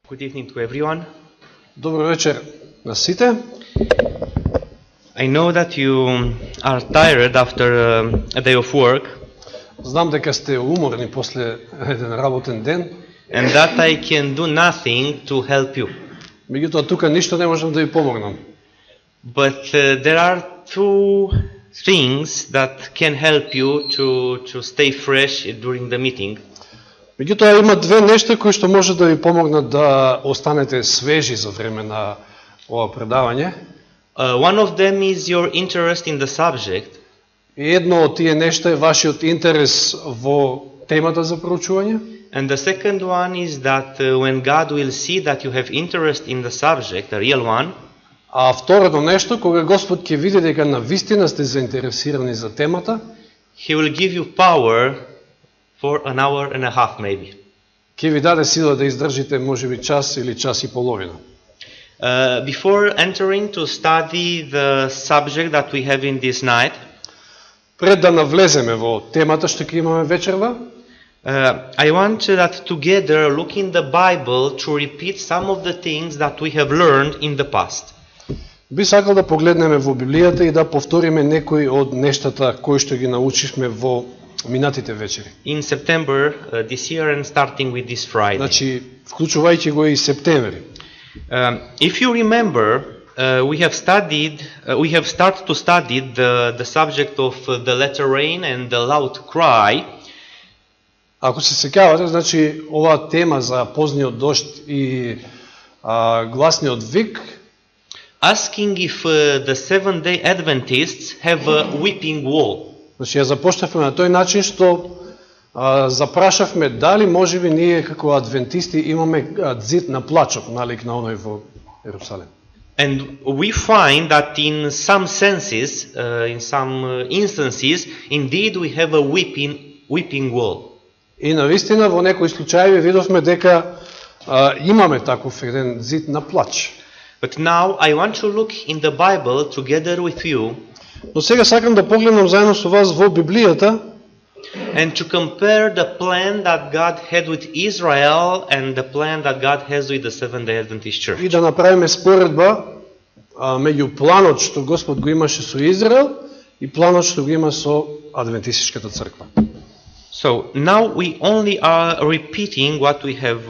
Good evening to everyone. Добро вечер на сите. I know that you are tired after a day of work, Знам дека сте уморни после еден работен ден, and that I can do nothing to help you. меѓутоа тука ништо не можам да ви помогнам. But there are two things that can help you to stay fresh during the meeting. Меѓутоа има две нешта кои што може да ви помогнат да останете свежи за време на ова предавање. One of them is your interest in the subject, И едно од тие нешта е вашиот интерес во темата за проучување. and the second one is that when God will see that you have interest in the subject, a real one, А второто нешто, кога Господ ќе види дека навистина сте заинтересирани за темата, He will give you power for an hour and a half maybe. ќе ви даде сила да издржите можеби час или час и половина. Before entering to study the subject that we have in this night, Пред да навлеземе во темата што ќе имаме вечерва, I want that together look in the Bible to repeat some of the things that we have learned in the past. би сакал да погледнеме во Библијата и да повториме некои од нештата кои што ги научивме во минатите вечери. In September this year and starting with this Friday. Значи, вклучувајќи го и септември. If you remember, we have started to study the subject of the latter rain and the loud cry. Ако се сеќавате, значи оваа тема за позниот дожд и гласниот вик, Asking if the Seventh-day Adventists have a weeping wall. значи ја започнавме на тој начин што запрашавме дали можеби ние како адвентисти имаме зид на плачот налик на оној во Ерусалим. And we find that in some senses, in some instances, indeed we have a weeping wall. И навистина во некои случаи видовме дека имаме таков еден зид на плач. But now I want to look in the Bible together with you Но сега сакам да погледнам заедно со вас во Библијата and to compare the plan that God had with Israel and the plan that God has with the Seventh-day Adventist Church. и да направиме споредба меѓу планот што Господ го имаше со Израел и планот што го има со Адвентистичката црква. So now we only are repeating what we have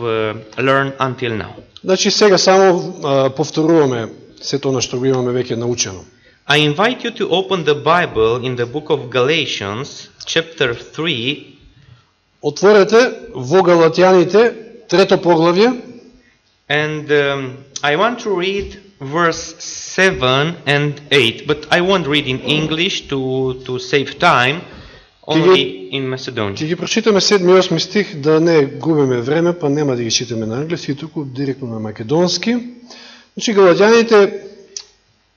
learned until now. Значи сега само повторуваме сето она што го имаме веќе научено. I invite you to open the Bible in the book of Galatians, chapter 3. Отворете во Галатјаните, 3 поглавје, And I want to read verse 7 and 8, but I won't read in English to save time, only in Macedonian. ќе ги прочитаме 7 и 8 стих, да не губиме време, па нема да ги читаме на англиски, туку директно на македонски. Значи Галатјаните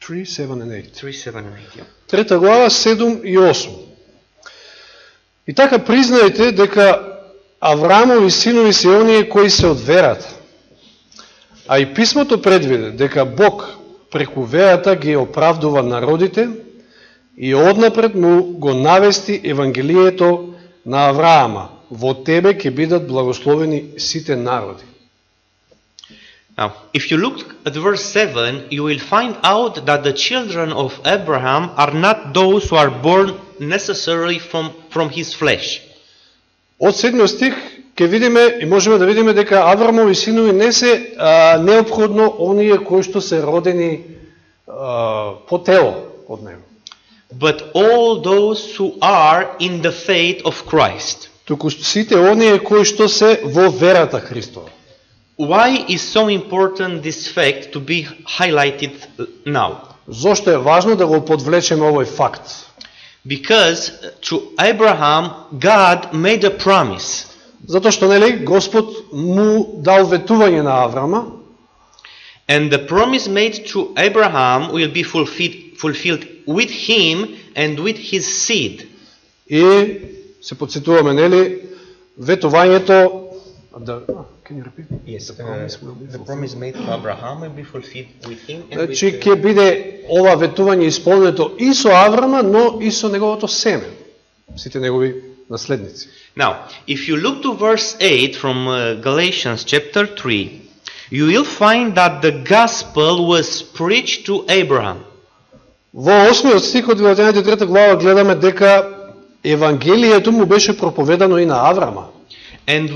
3, 7 and 8. 3, 7 and 8, yeah. Трета глава, 7 и 8. И така признајте дека Авраамови синови се оние кои се од верата. А и писмото предвиде дека Бог преку верата ги оправдува народите и однапред му го навести Евангелието на Авраама. Во тебе ќе бидат благословени сите народи. Now, if you look at verse 7, you will find out that the children of Abraham are not those who are born necessarily from his flesh. Од 7 стих ќе видиме и можеме да видиме дека Авраамови синови не се неопходно оние кои што се родени по тело од него. But all those who are in the faith of Christ. Туку сите оние кои што се во верата Христова. Why is so important this fact to be highlighted now? Зошто е важно да го подвлечеме овој факт? Because to Abraham, God made a promise. Затоа што нели Господ му дал ветување на Аврама, And the promise made to Abraham will be fulfilled with him and with his seed. и се подсетуваме нели ветувањето can you repeat? Yes, the promise made to Abraham will be fulfilled with him and Значи with ќе биде ова ветување исполнето и со Аврама, но и со неговото семе, сите негови наследници. Now, if you look to verse 8 from Galatians chapter 3, you will find that the gospel was preached to Abraham. Во 8 стих од 3 глава гледаме дека Евангелието му беше проповедано и на Аврама. And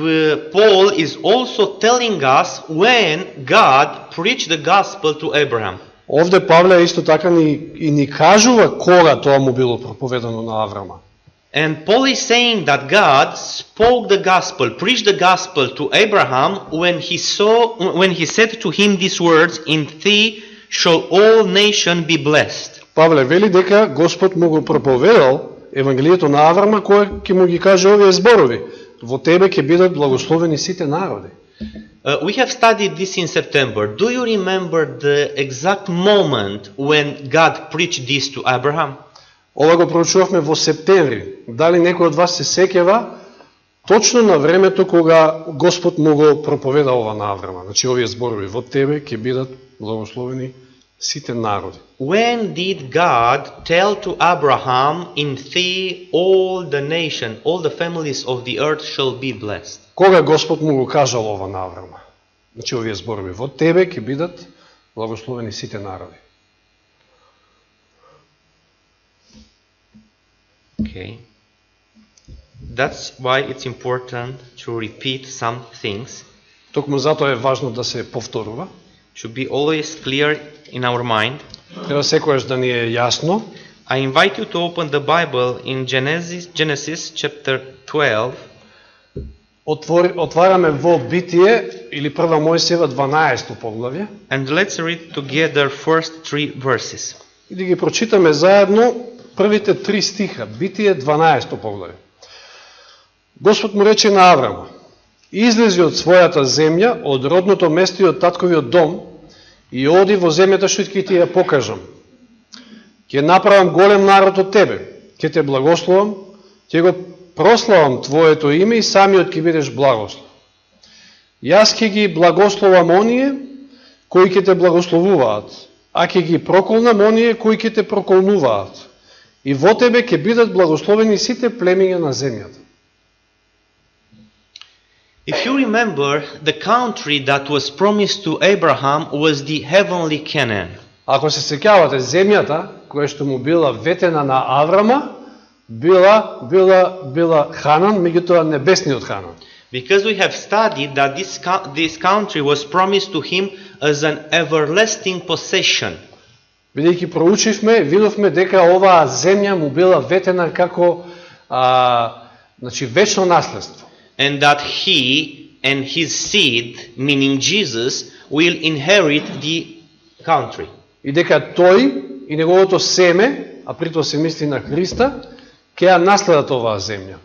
Paul is also telling us when God preached the gospel to Abraham. Овде Павле исто така ни кажува кога тоа му било проповедано на Аврама. And Paul is saying that God spoke the gospel, preached the gospel to Abraham when he said to him these words, "In thee shall all nation be blessed." Павле вели дека Господ му го проповедал Евангелието на Аврама, кој ќе му ги каже овие зборови: во тебе ќе бидат благословени сите народи. We have studied this in September. Do you remember the exact moment when God preached this to Abraham? Ова го проучувавме во септември. Дали некој од вас се сеќава точно на времето кога Господ му го проповеда ова на Аврама? Значи овие зборови: во тебе ќе бидат благословени сите народи. When did God tell to Abraham, "In thee all the nation, all the families of the earth shall be blessed"? Кога Господ му го кажал ова на Аврама? Значи овие зборови: во тебе ќе бидат благословени сите народи. Okay. That's why it's important to repeat some things. Токму затоа е важно да се повторува. Should be always clear in our mind. Треба секогаш да ни е јасно. I invite you to open the Bible in Genesis chapter 12. Отвараме во Битие или Прва Мојсиева 12 поглавје. And let's read together first 3 verses. И да ги прочитаме заедно првите 3 стиха. Битие 12 поглавје. Господ му рече на Аврама: излези од својата земја, од родното место и од татковиот дом, и оди во земјата што ќе ти ја покажам. Ќе направам голем народ од тебе, ќе те благословам, ќе го прославам твоето име и самиот ќе бидеш благослов. Јас ќе ги благословам оние кои ќе те благословуваат, а ќе ги проколнам оние кои ќе те проколнуваат. И во тебе ќе бидат благословени сите племиња на земјата. If you remember, the country that was promised to Abraham was the heavenly Canaan. Ако се сеќавате, земјата која што му била ветена на Аврама, била Ханан, меѓутоа небесниот Ханан. Because we have studied that this country was promised to him as an everlasting possession. Бидејќи проучивме, видовме дека оваа земја му била ветена како вечно наследство. And that he and his seed, meaning Jesus, will inherit the country. И дека тој и неговото семе, а притоа се мисли на Христа, ќе ја наследат оваа земја.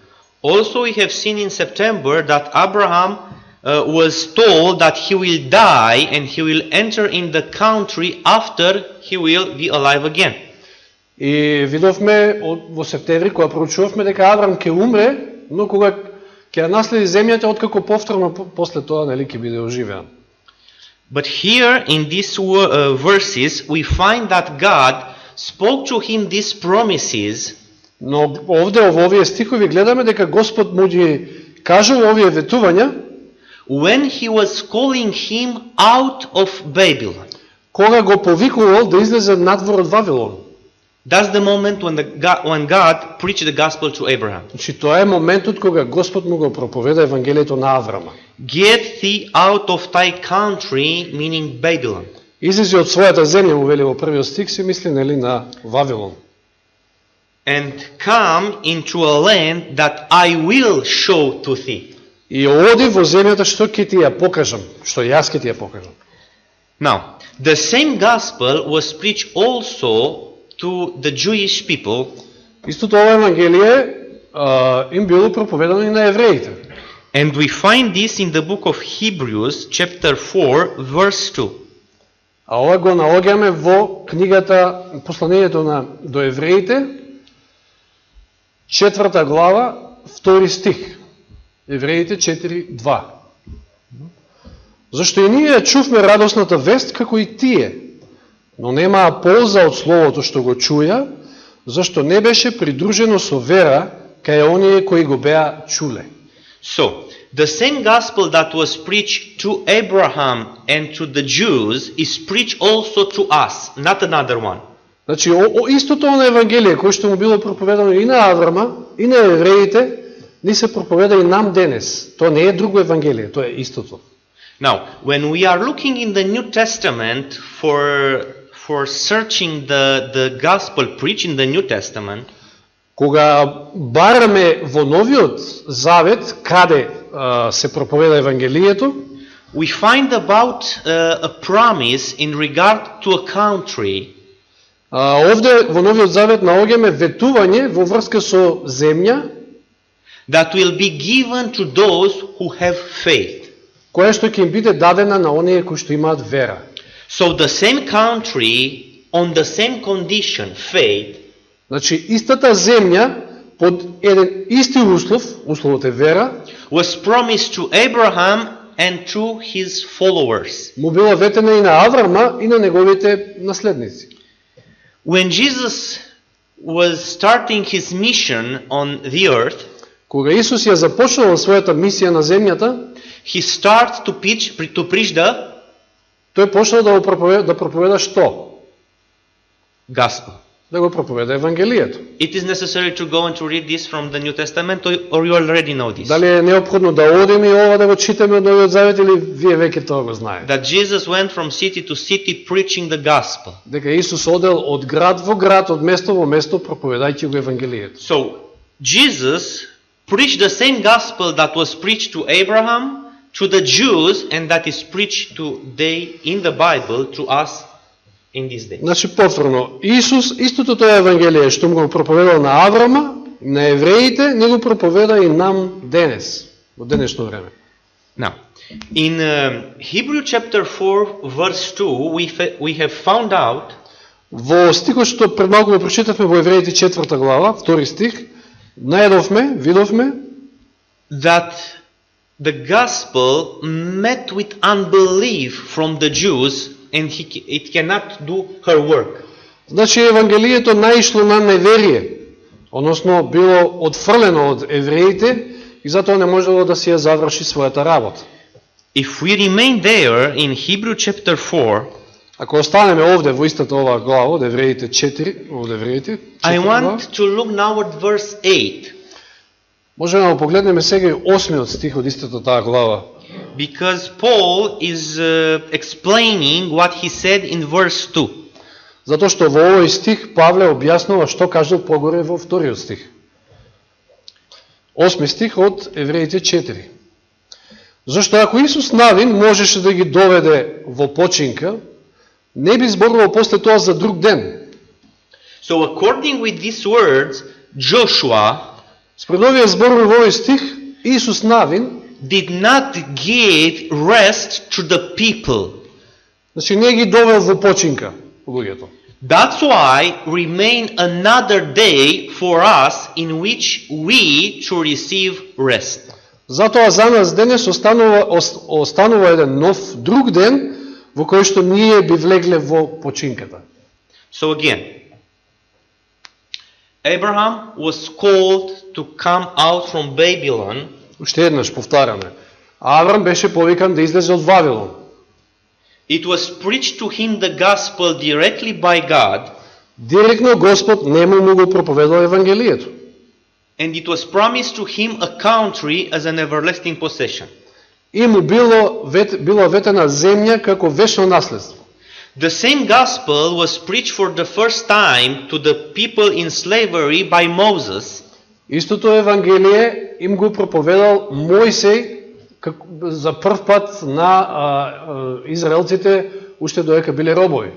Also we have seen in September that Abraham was told that he will die and he will enter in the country after he will be alive again. И видовме во септември кога проучувавме дека Аврам ќе умре, но кога ќе наследи земјата откако повторно после тоа ќе биде оживеан. But here in these verses we find that God spoke to him these promises. Но овде во овие стихови гледаме дека Господ му ги кажал овие ветувања when he was calling him out of Babylon. Кога го повикувал да излезе надвор од Вавилон. That's the moment when God preached the gospel to Abraham. Значи тоа е моментот кога Господ му го проповеда евангелието на Аврама. Get thee out of thy country, meaning Babylon. Излези од својата земја, му вели во првиот стих, се мисли на Вавилон. And come into a land that I will show to thee. И оди во земјата што ќе ти ја покажам, што јас ќе ти ја покажам. Now, the same gospel was preached also to the Jewish people. Истото ова евангелие им било проповедано и на евреите. And we find this in the book of Hebrews, chapter 4, verse 2. А ова го наоѓаме во книгата Посланието до евреите, 4 глава, 2 стих. Евреите 4:2. Зашто и ние чувме радосната вест како и тие, но немаа полза од словото што го чуја, зашто не беше придружено со вера кај оние кои го беа чуле. So, the same gospel that was preached to Abraham and to the Jews is preached also to us, not another one. Значи, истото оно Евангелие, кое што му било проповедано и на Аврама, и на евреите, ни се проповеда и нам денес. Тоа не е друго Евангелие, тоа е истото. Now, when we are looking in the New Testament for searching the gospel preached in the New Testament, кога бараме во Новиот Завет, каде се проповеда Евангелието, we find about a promise in regard to a country. Овде во Новиот Завет наоѓаме ветување во врска со земја, that will be given to those who have faith. Која што ќе им биде дадена на оние кои што имаат вера. So the same country, on the same condition, faith, значи истата земја под еден исти условот е вера, was promised to Abraham and to his followers. Му била ветена и на Аврама и на неговите наследници. When Jesus was starting his mission on the earth, кога Исус ја започнал својата мисија на земјата, he started to preach the тој почнал да проповеда што? Gospel. Да го проповеда Евангелието. It is necessary to go and to read this from the New Testament, or you already know this? Дали е неопходно да одиме и ова да го читаме од Новиот Завет или вие веќе тоа го знаете? That Jesus went from city to city preaching the gospel. Дека Исус одел од град во град, од место во место проповедајќи го Евангелието. So Jesus preached the same gospel that was preached to Abraham, to the Jews, and that is preached today in the Bible to us in this day. Значи повторно, Исус истото тоа Евангелие што му го проповедал на Аврама, на евреите, не го проповеда и нам денес, во денешно време. Now, in Hebrew chapter 4 verse 2 we have found out во стихот што пред малку го прочитавме во Евреите 4 глава, 2 стих, видовме that the gospel met with unbelief from the Jews and it cannot do her work. Значи Евангелието наишло на неверие, односно било отфрлено од евреите и затоа не можело да си ја заврши својата работа. If we remain there in Hebrew chapter 4, ако останеме овде во истата оваа глава од Евреите 4, од Евреите 4 I want to look now at verse 8. Можеме да погледнеме сега и 8-миот стих од истата таа глава. Because Paul is explaining what he said in verse 2. Затоа што во овој стих Павле објаснува што кажал погоре во вториот стих. 8 стих од Евреите 4. Зашто ако Исус навин можеше да ги доведе во починка, не би зборувал после тоа за друг ден. So according with these words, Joshua, според овие зборови во овој стих, Исус навин did not give rest to the people. Значи не ги довел во починка луѓето. That's why remain another day for us in which we to receive rest. Затоа за нас денес останува еден нов друг ден во кој што ние би влегле во починката. So again, Abraham was called to come out from Babylon. Уште еднаш повтараме. Аврам беше повикан да излезе од Вавилон. It was preached to him the gospel directly by God. Директно Господ нему го проповедал Евангелието. And it was promised to him a country as an everlasting possession. И му било ветена земја како вечно наследство. The same gospel was preached for the first time to the people in slavery by Moses. Истото Евангелие им го проповедал Мојсей за прв пат на израелците уште додека биле робови.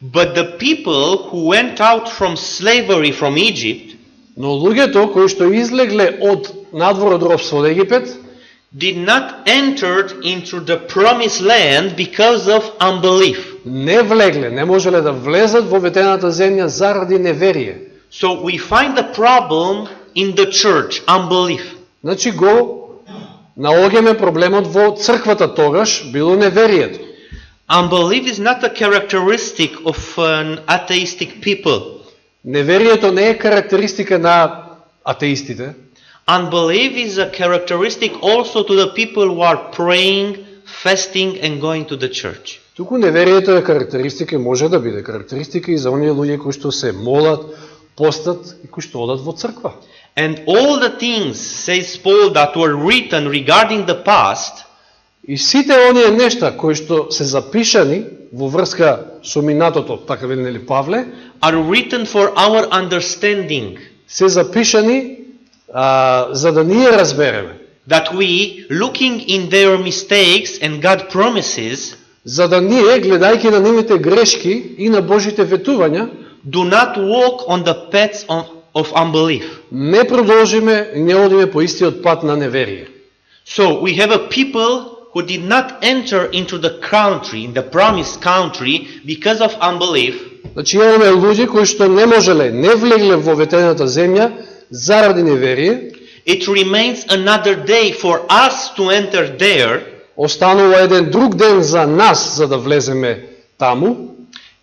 But the people who went out from slavery from Egypt, но луѓето кои што излегле од надвор од робство од Египет, did not enter into the promised land because of unbelief. Не влегле, не можеле да влезат во ветената земја заради неверие. So we find the problem in the church, unbelief. Значи го наоѓаме проблемот во црквата тогаш, било неверието. Unbelief is not a characteristic of an atheistic people. Неверието не е карактеристика на атеистите. Unbelief is a characteristic also to the people who are praying, fasting and going to the church. Туку неверието е карактеристика, може да биде карактеристика и за оние луѓе кои што се молат, постат и кои што одат во црква. And all the things, says Paul, that were written regarding the past, И сите оние нешта кои што се запишани во врска со минатото, така вели нели Павле, are written for our understanding, се запишани за да ние разбереме, that we, looking in their mistakes and God promises, за да ние, гледајќи на нивните грешки и на Божите ветувања, do not walk on the paths of unbelief. не продолжиме и не одиме по истиот пат на неверие. So we have a people who did not enter into the country, in the promised country, because of unbelief. Значи имаме луѓе кои што не можеле, не влегле во ветената земја заради неверие. It remains another day for us to enter there. Останува еден друг ден за нас за да влеземе таму.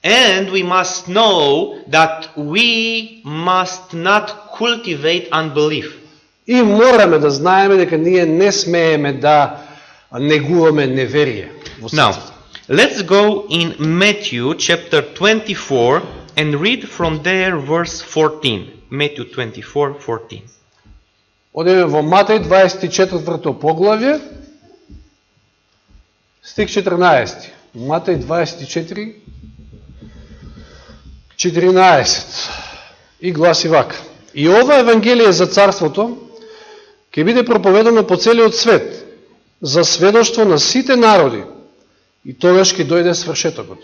And we must know that we must not cultivate unbelief. И мораме да знаеме дека ние не смееме да негуваме неверие во Now, срцето. let's go in Matthew chapter 24 and read from there verse 14. Matthew 24:14. Одиме во Матеј 24 поглавје, стих 14. Матеј 24, 14. И гласи вака. И ова Евангелие за Царството ќе биде проповедано по целиот свет, за сведоштво на сите народи, и тогаш ќе дојде свршетокот.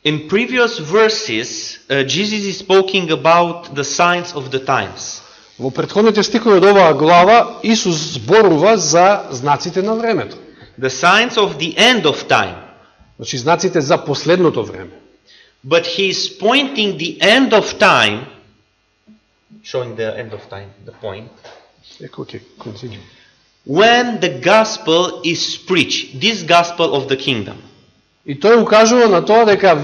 In previous verses, Jesus is speaking about the signs of the times. Во претходните стихови од оваа глава Исус зборува за знаците на времето. The signs of the end of time. Значи знаците за последното време. But he is pointing the end of time, showing the end of time, the point, Okay, continue. when the gospel is preached, this gospel of the kingdom. И тој укажува на тоа дека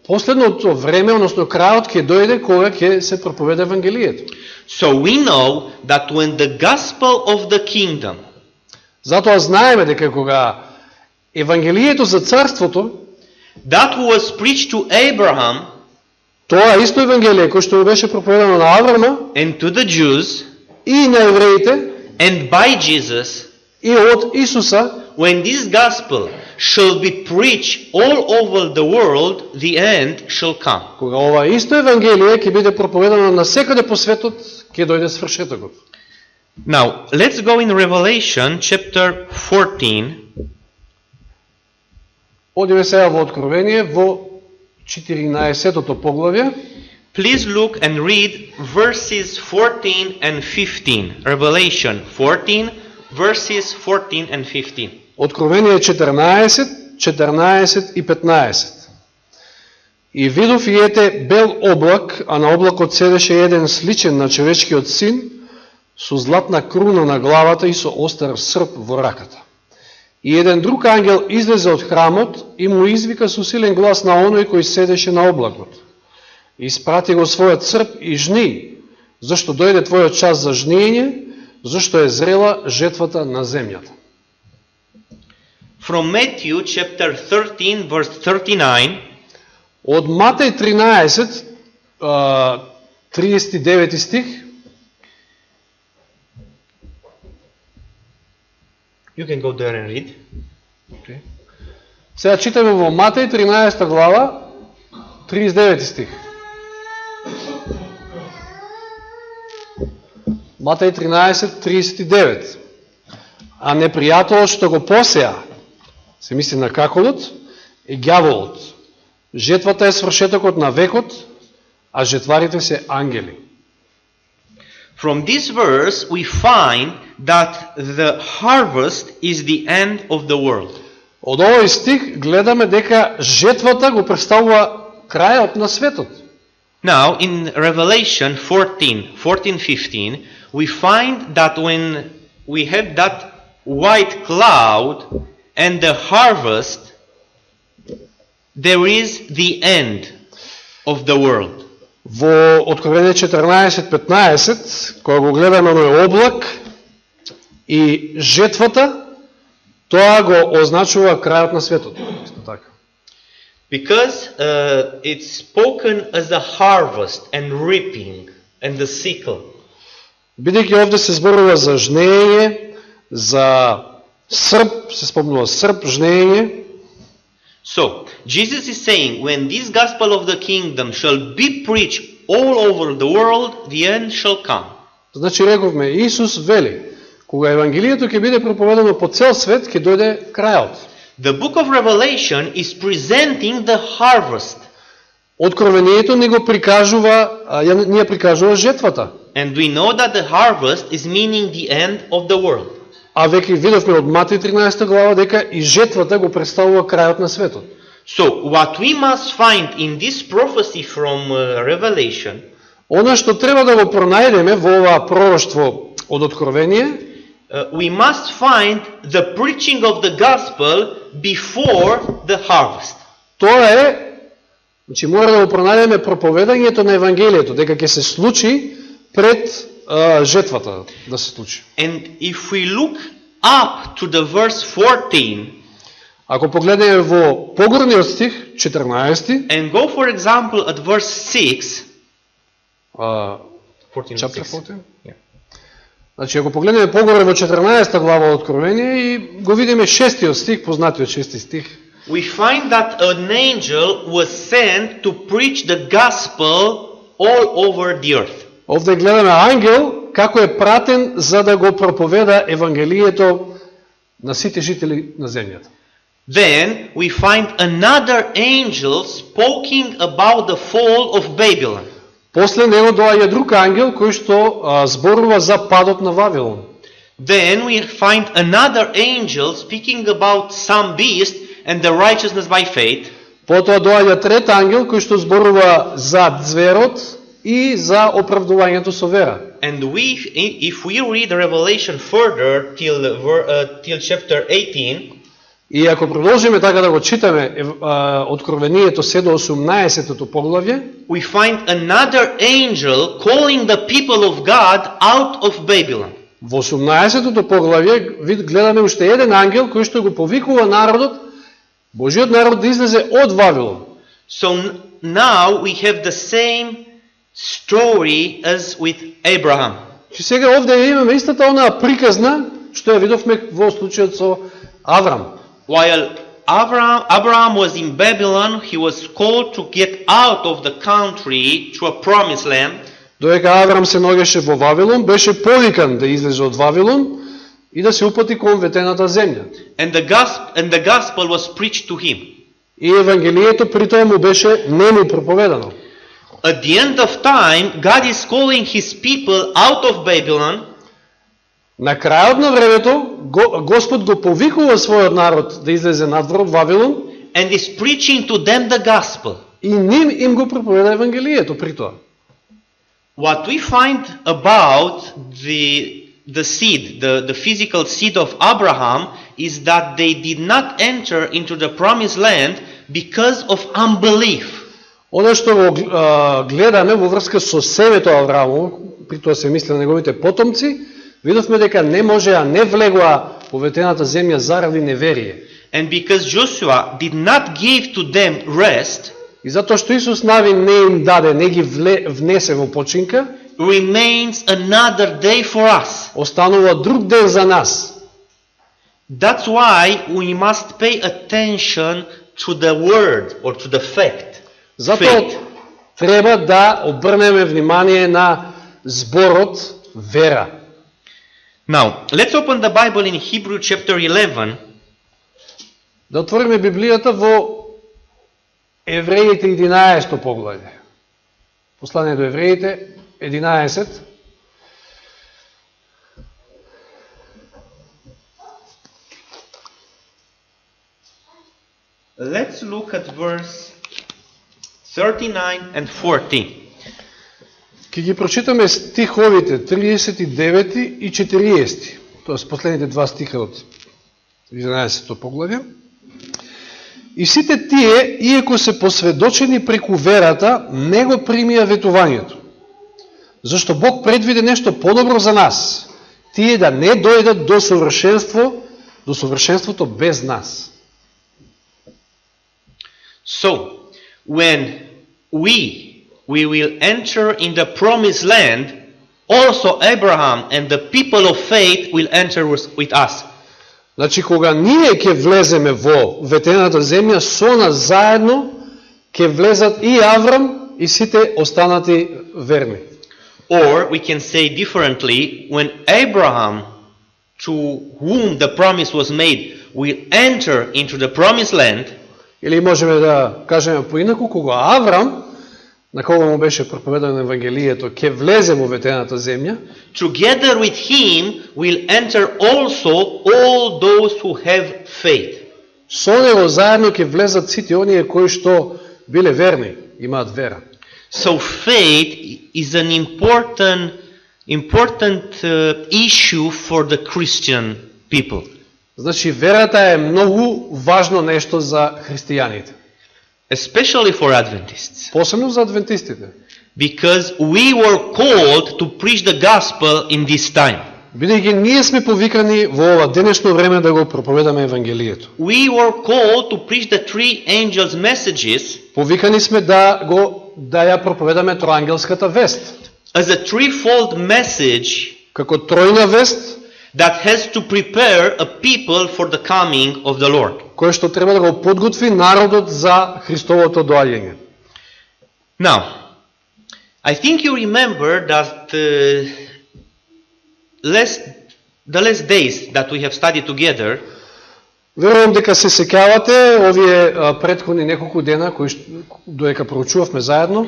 последното време, односно крајот ќе дојде кога ќе се проповеда Евангелието. So we know that when the gospel of the kingdom Затоа знаеме дека кога Евангелието за Царството, that was preached to Abraham тоа исто Евангелие кој што беше проповедано на Аврама and to the Jews и на евреите and by Jesus, и од Исуса, when this gospel shall be preached all over the world, the end shall come. кога ова исто Евангелие ќе биде проповедано насекаде по светот, ќе дојде свршетокот. Now, let's go in Revelation chapter 14. Одиме сега во Откровение, во 14-тото поглавје. Please look and read verses 14 and 15. Revelation 14, verses 14 and 15. Откровение 14, 14 и 15. И видов и ете бел облак, а на облакот седеше еден сличен на човечкиот син, со златна круна на главата и со остар срп во раката. И еден друг ангел излезе од храмот и му извика со силен глас на оној кој седеше на облакот. Испрати го својот срп и жни, зашто дојде твојот час за жниење, зашто е зрела жетвата на земјата. From Matthew chapter 13, verse 39, Од Матеј 13, 39 стих, you can go there and read. Сега читаме во Матеј 13 глава, 39 стих. Матеј 13, 39. А непријателот што го посеа, се мисли на каколот, е ѓаволот. Жетвата е свршетокот на векот, а жетварите се ангели. From this verse, we find that the harvest is the end of the world. Од овој стих гледаме дека жетвата го представува крајот на светот. Now, in Revelation 14:15, we find that when we have that white cloud and the harvest, there is the end of the world. Во Откровение 14:15, кога го гледаме оној облак и жетвата, тоа го означува крајот на светот. Исто така. Because it's spoken as a harvest and reaping and the sickle. Бидејќи овде се зборува за жнење, за срп, се спомнува срп, жнење. So, Jesus is saying, when this gospel of the kingdom shall be preached all over the world, the end shall come. Значи, рековме, Исус вели, кога Евангелието ќе биде проповедано по цел свет, ќе дојде крајот. The book of Revelation is presenting the harvest. Откровението ни го прикажува, ни ја прикажува жетвата. And we know that the harvest is meaning the end of the world. А веќе видовме од Матеј 13 глава дека и жетвата го представува крајот на светот. So, what we must find in this prophecy from Revelation, Она што треба да го пронајдеме во ова пророштво од Откровение, we must find the preaching of the gospel before the harvest. тоа е, значи мора да го пронајдеме проповедањето на Евангелието, дека ќе се случи пред жетвата да се случи. And if we look up to the verse 14, Ако погледнеме во погорниот стих, 14, and go for example at verse 6, 14 chapter 6. 14? Значи, ако погледнеме погоре во 14 глава од Откровение и го видиме 6 стих, познатиот 6 стих, we find that an angel was sent to preach the gospel all over the earth. овде гледаме ангел како е пратен за да го проповеда Евангелието на сите жители на земјата. Then we find another angel speaking about the fall of Babylon. После него доаѓа друг ангел кој што зборува за падот на Вавилон. Then we find another angel speaking about some beast and the righteousness by faith. Потоа доаѓа трет ангел кој што зборува за зверот и за оправдувањето со вера. And if we read Revelation further till chapter 18, И ако продолжиме така да го читаме Откровението 7 до 18-тото поглавје, we find another angel calling the people of God out of Babylon. во 18-тото поглавје гледаме уште еден ангел кој што го повикува народот, Божиот народ да излезе од Вавилон. So now we have the same story as with Abraham. Че сега овде имаме истата онаа приказна што ја видовме во случајот со Аврам. While Abraham was in Babylon, he was called to get out of the country to a promised land. Додека Аврам се наоѓаше во Вавилон, беше повикан да излезе од Вавилон и да се упати кон ветената земја. And the gospel was preached to him. И Евангелието при тоа му беше нему проповедано. At the end of time, God is calling his people out of Babylon. На крајот на времето, Господ го повикува својот народ да излезе надвор од Вавилон And is preaching to them the gospel. и ним им го проповеда Евангелието при тоа. What we find about the seed, the physical seed of Abraham, is that they did not enter into the promised land because of unbelief. Оно што го гледаме во врска со семето Авраамово, при тоа се мисли на неговите потомци, видовме дека не можеа, не влегоа во ветената земја заради неверие. And because Joshua did not give to them rest, и затоа што Исус Нави не им даде, не ги внесе во починка, remains another day for us. Останува друг ден за нас. That's why we must pay attention to the word or to the fact. Затоа треба да обрнеме внимание на зборот вера. Now, let's open the Bible in Hebrew chapter 11. Да отвориме Библијата во Евреите 11 поглавје. Послание до Евреите 11. Let's look at verse 39 and 40. Ке ги прочитаме стиховите 39 и 40, тоест последните два стиха од 11 поглавје. И сите тие, иако се посведочени преку верата, не го примија ветувањето. Зашто Бог предвиде нешто подобро за нас. Тие да не дојдат до совршенството без нас. So, when we will enter in the promised land, also Abraham and the people of faith will enter with us. Значи, кога ние ќе влеземе во ветената земја, со нас заедно ќе влезат и Аврам и сите останати верни. Or we can say differently, when Abraham, to whom the promise was made, will enter into the promised land, или можеме да кажеме поинаку, кога Аврам, на кого му беше проповедано Евангелието, ќе влезе во ветената земја, together with him will enter also all those who have faith. Со него заедно ќе влезат сите оние кои што биле верни, имаат вера. So faith is an important issue for the Christian people. Значи, верата е многу важно нешто за христијаните. Especially for Adventists. Посебно за адвентистите. Because we were called to preach the gospel in this time. Бидејќи ние сме повикани во ова денешно време да го проповедаме Евангелието. We were called to preach the three angels' messages. Повикани сме да ја проповедаме троангелската вест. As a threefold message како тројна вест that has to prepare a people for the coming of the Lord. Кој што треба да го подготви народот за Христовото доаѓање. Now, I think you remember that the last days that we have studied together, верувам дека се сеќавате овие претходни неколку дена кои додека проучувавме заедно.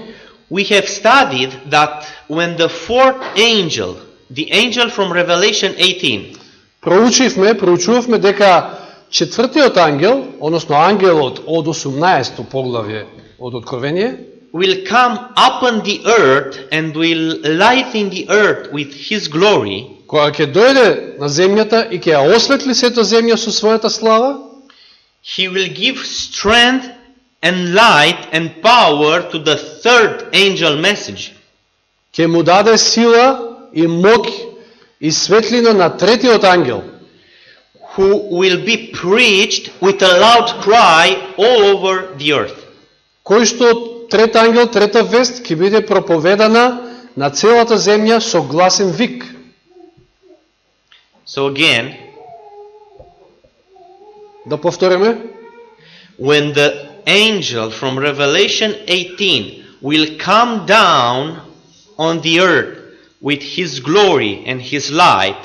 we have studied that when the fourth angel, the angel from Revelation 18, проучувавме дека четвртиот ангел, односно ангелот од 18-то поглавје од Откровение, will come upon the earth and will lighten the earth with his glory. Кога ќе дојде на земјата и ќе ја осветли сета земја со својата слава, he will give strength and light and power to the third angel message. Ќе му даде сила и моќ и светлина на третиот ангел, who will be preached with a loud cry all over the earth. Кој што трет ангел, трета вест ќе биде проповедана на целата земја со гласен вик. So again, да повториме, when the angel from Revelation 18 will come down on the earth with his glory and his light,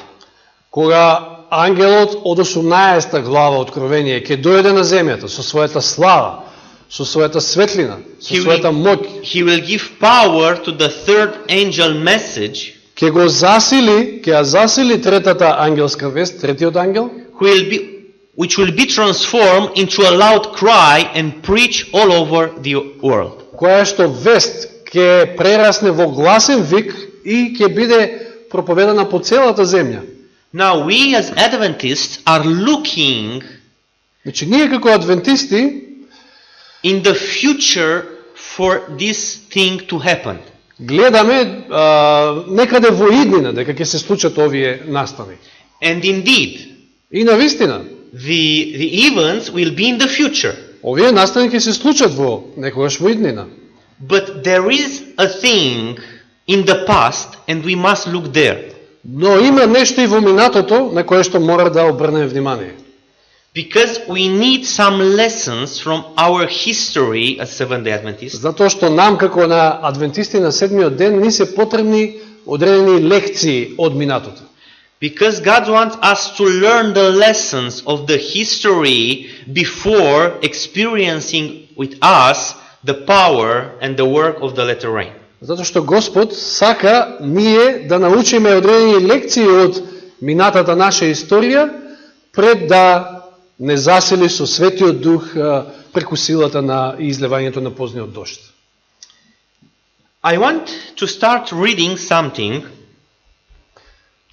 кога ангелот од 18 глава Откровение ќе дојде на земјата со својата слава, со својата светлина, со својата моќ, he will give power to the third angel message, ќе го засили, ќе ја засили третата ангелска вест, третиот ангел, which will be transformed into a loud cry and preach all over the world. Која што вест ќе прерасне во гласен вик и ќе биде проповедана по целата земја. Now we as Adventists are looking Значи ние како адвентисти in the future for this thing to happen. Гледаме некаде во иднина дека ќе се случат овие настани. And indeed, и навистина, the events will be in the future. Овие настани ќе се случат во некогаш во иднина. But there is a thing in the past and we must look there. Но има нешто и во минатото на кое што мора да обрнеме внимание. Because we need some lessons from our history as Seventh-day Adventists. Затоа што нам како на адвентисти на седмиот ден ни се потребни одредени лекции од минатото. Because God wants us to learn the lessons of the history before experiencing with us the power and the work of the latter rain. Затоа што Господ сака ние да научиме одредени лекции од минатата наша историја пред да не засили со Светиот Дух преку силата на излевањето на позниот дожд. I want to start reading something.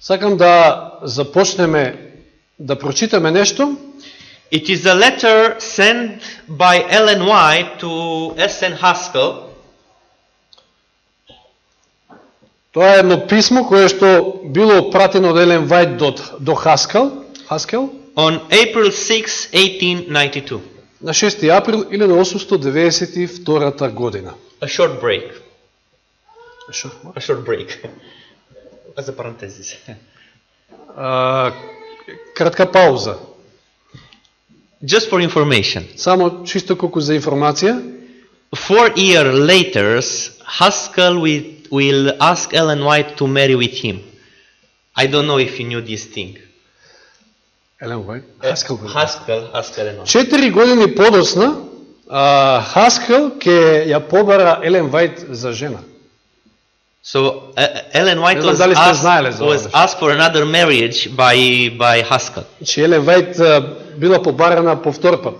Сакам да започнеме да прочитаме нешто. It is a letter sent by Ellen White to S.N. Haskell. Тоа е едно писмо кое што било пратено од Елен Вајт до Хаскел On April 6, 1892. на 6 април 1892 година. A short break. Што? A short break. As a parenthesis. Кратка пауза. Just for information. Само чисто колку за информација. 4 years later, Haskell will ask Ellen White to marry with him. I don't know if you knew this thing. Елен Вајт? Haskell Ellen White. 4 години подоцна, Хаскел ќе ја побара Елен Вајт за жена. So Ellen White was asked for another marriage by Haskell. Че Елен Вајт била побарана по втор пат.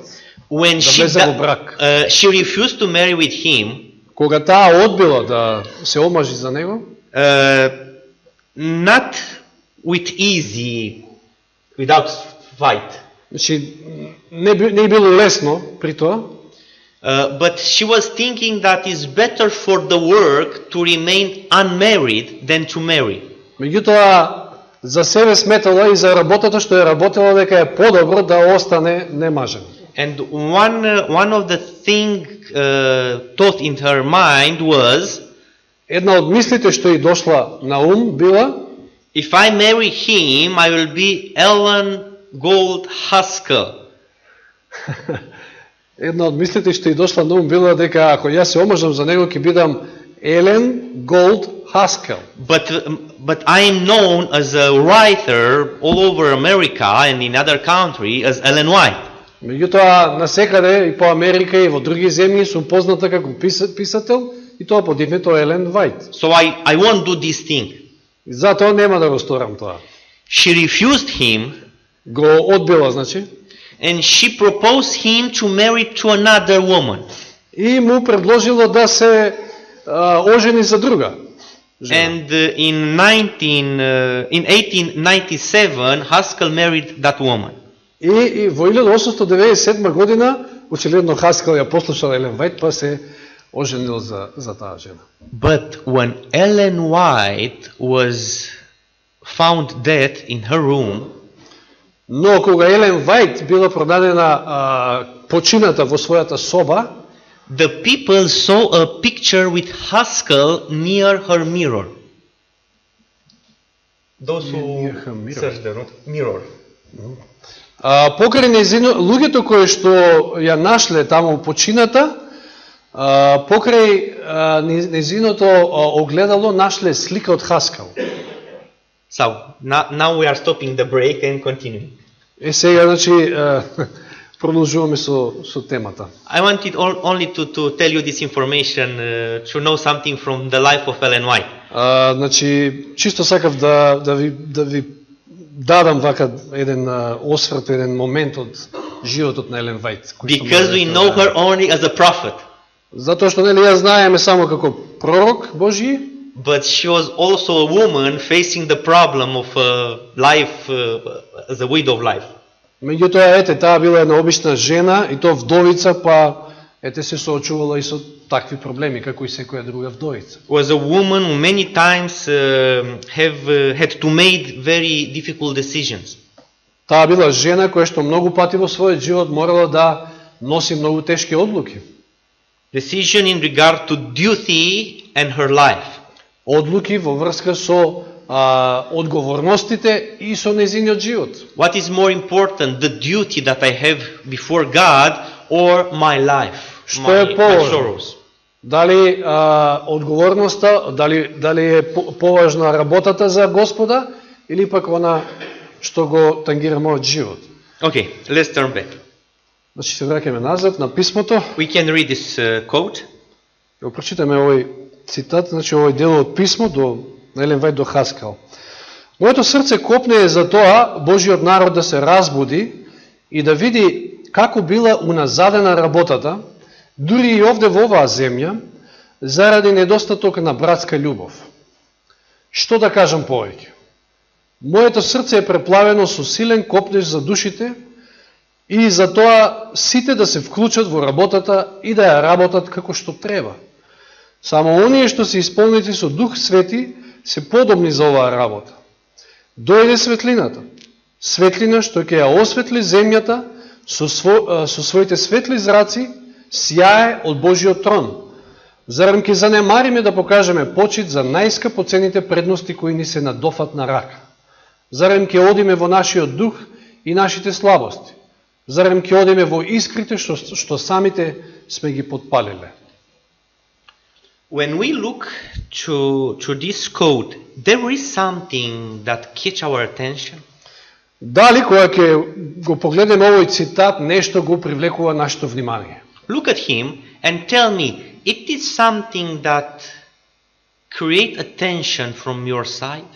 When she refused to marry with him, кога таа одбила да се омажи за него, not with easy, without fight. Значи не било лесно при тоа. But she was thinking that it's better for the work to remain unmarried than to marry. Меѓутоа за себе сметала и за работата што ја работела дека е подобро да остане немажена. And one of the thing thought in her mind was, една од мислите што и дошла на ум била, if I marry him, I will be Ellen Gold Haskell. Една од мислите што и дошла на ум била дека ако јас се омажам за него ќе бидам Елен Голд Хаскел. But I am known as a writer all over America and in other countries as Ellen White. Меѓутоа насекаде и по Америка и во други земји сум позната како писател и тоа под името Елен Вајт. So I won't do this thing. И затоа нема да го сторам тоа. She refused him. Го одбила, значи. And she proposed him to marry to another woman. И му предложила да се ожени за друга. And in 1897 Haskell married that woman. И во 1897 година очигледно Хаскел ја послушал Елен Вајт па се оженил за таа жена. But when Ellen White was found dead in her room, но кога Елен Вајт била продадена почината во својата соба, the people saw a picture with Haskell near her mirror. Those who search the mirror. Покрај луѓето кои што ја нашле таму почината, покрај незиното огледало нашле слика од Хаскел. So now we are stopping the break and continuing. Сега значи продолжуваме со темата. I wanted only to tell you this information to know something from the life of Ellen White. Значи чисто сакав да ви дадам вака еден осврт, еден момент од животот на Елен Вајт. Because we know her only as a prophet. Затоа што нели ја знаеме само како пророк Божји. But she was also a woman facing the problem of life as a widow of life. Меѓутоа ете таа била една обична жена и тоа вдовица, па ете се соочувала и со такви проблеми како и секоја друга вдовица. Was a woman who many times had to make very difficult decisions. Таа била жена која што многу пати во својот живот морала да носи многу тешки одлуки. Decision in regard to duty and her life. Одлуки во врска со одговорностите и со нејзиниот живот. What is more important, the duty that I have before God or my life, my sorrows? Дали одговорноста, дали е поважна работата за Господа или пак она што го тангира мојот живот? Okay, let's turn back. Значи се враќаме назад на писмото. We can read this quote. Го прочитаме овој цитат, значи овој дел од писмо до Елен Вајт до Хаскел. Моето срце копне за тоа Божиот народ да се разбуди и да види како била уназадена работата, дури и овде во оваа земја, заради недостаток на братска љубов. Што да кажам повеќе? Моето срце е преплавено со силен копнеж за душите, И затоа сите да се вклучат во работата и да ја работат како што треба. Само оние што се исполнети со Дух Свети се подобни за оваа работа. Дојде светлината, светлина што ќе ја осветли земјата со своите светли зраци, сјае од Божиот трон. Зарем ќе занемариме да покажеме почит за најскапоцените предности кои ни се на дофатна рака? Зарем ќе одиме во нашиот дух и нашите слабости? Зарем ќе одиме во искрите што самите сме ги подпалиле? When we look to this quote, there is something that catch our attention. Дали кога ќе го погледнеме овој цитат, нешто го привлекува нашето внимание? Look at him and tell me, it is something that create attention from your side?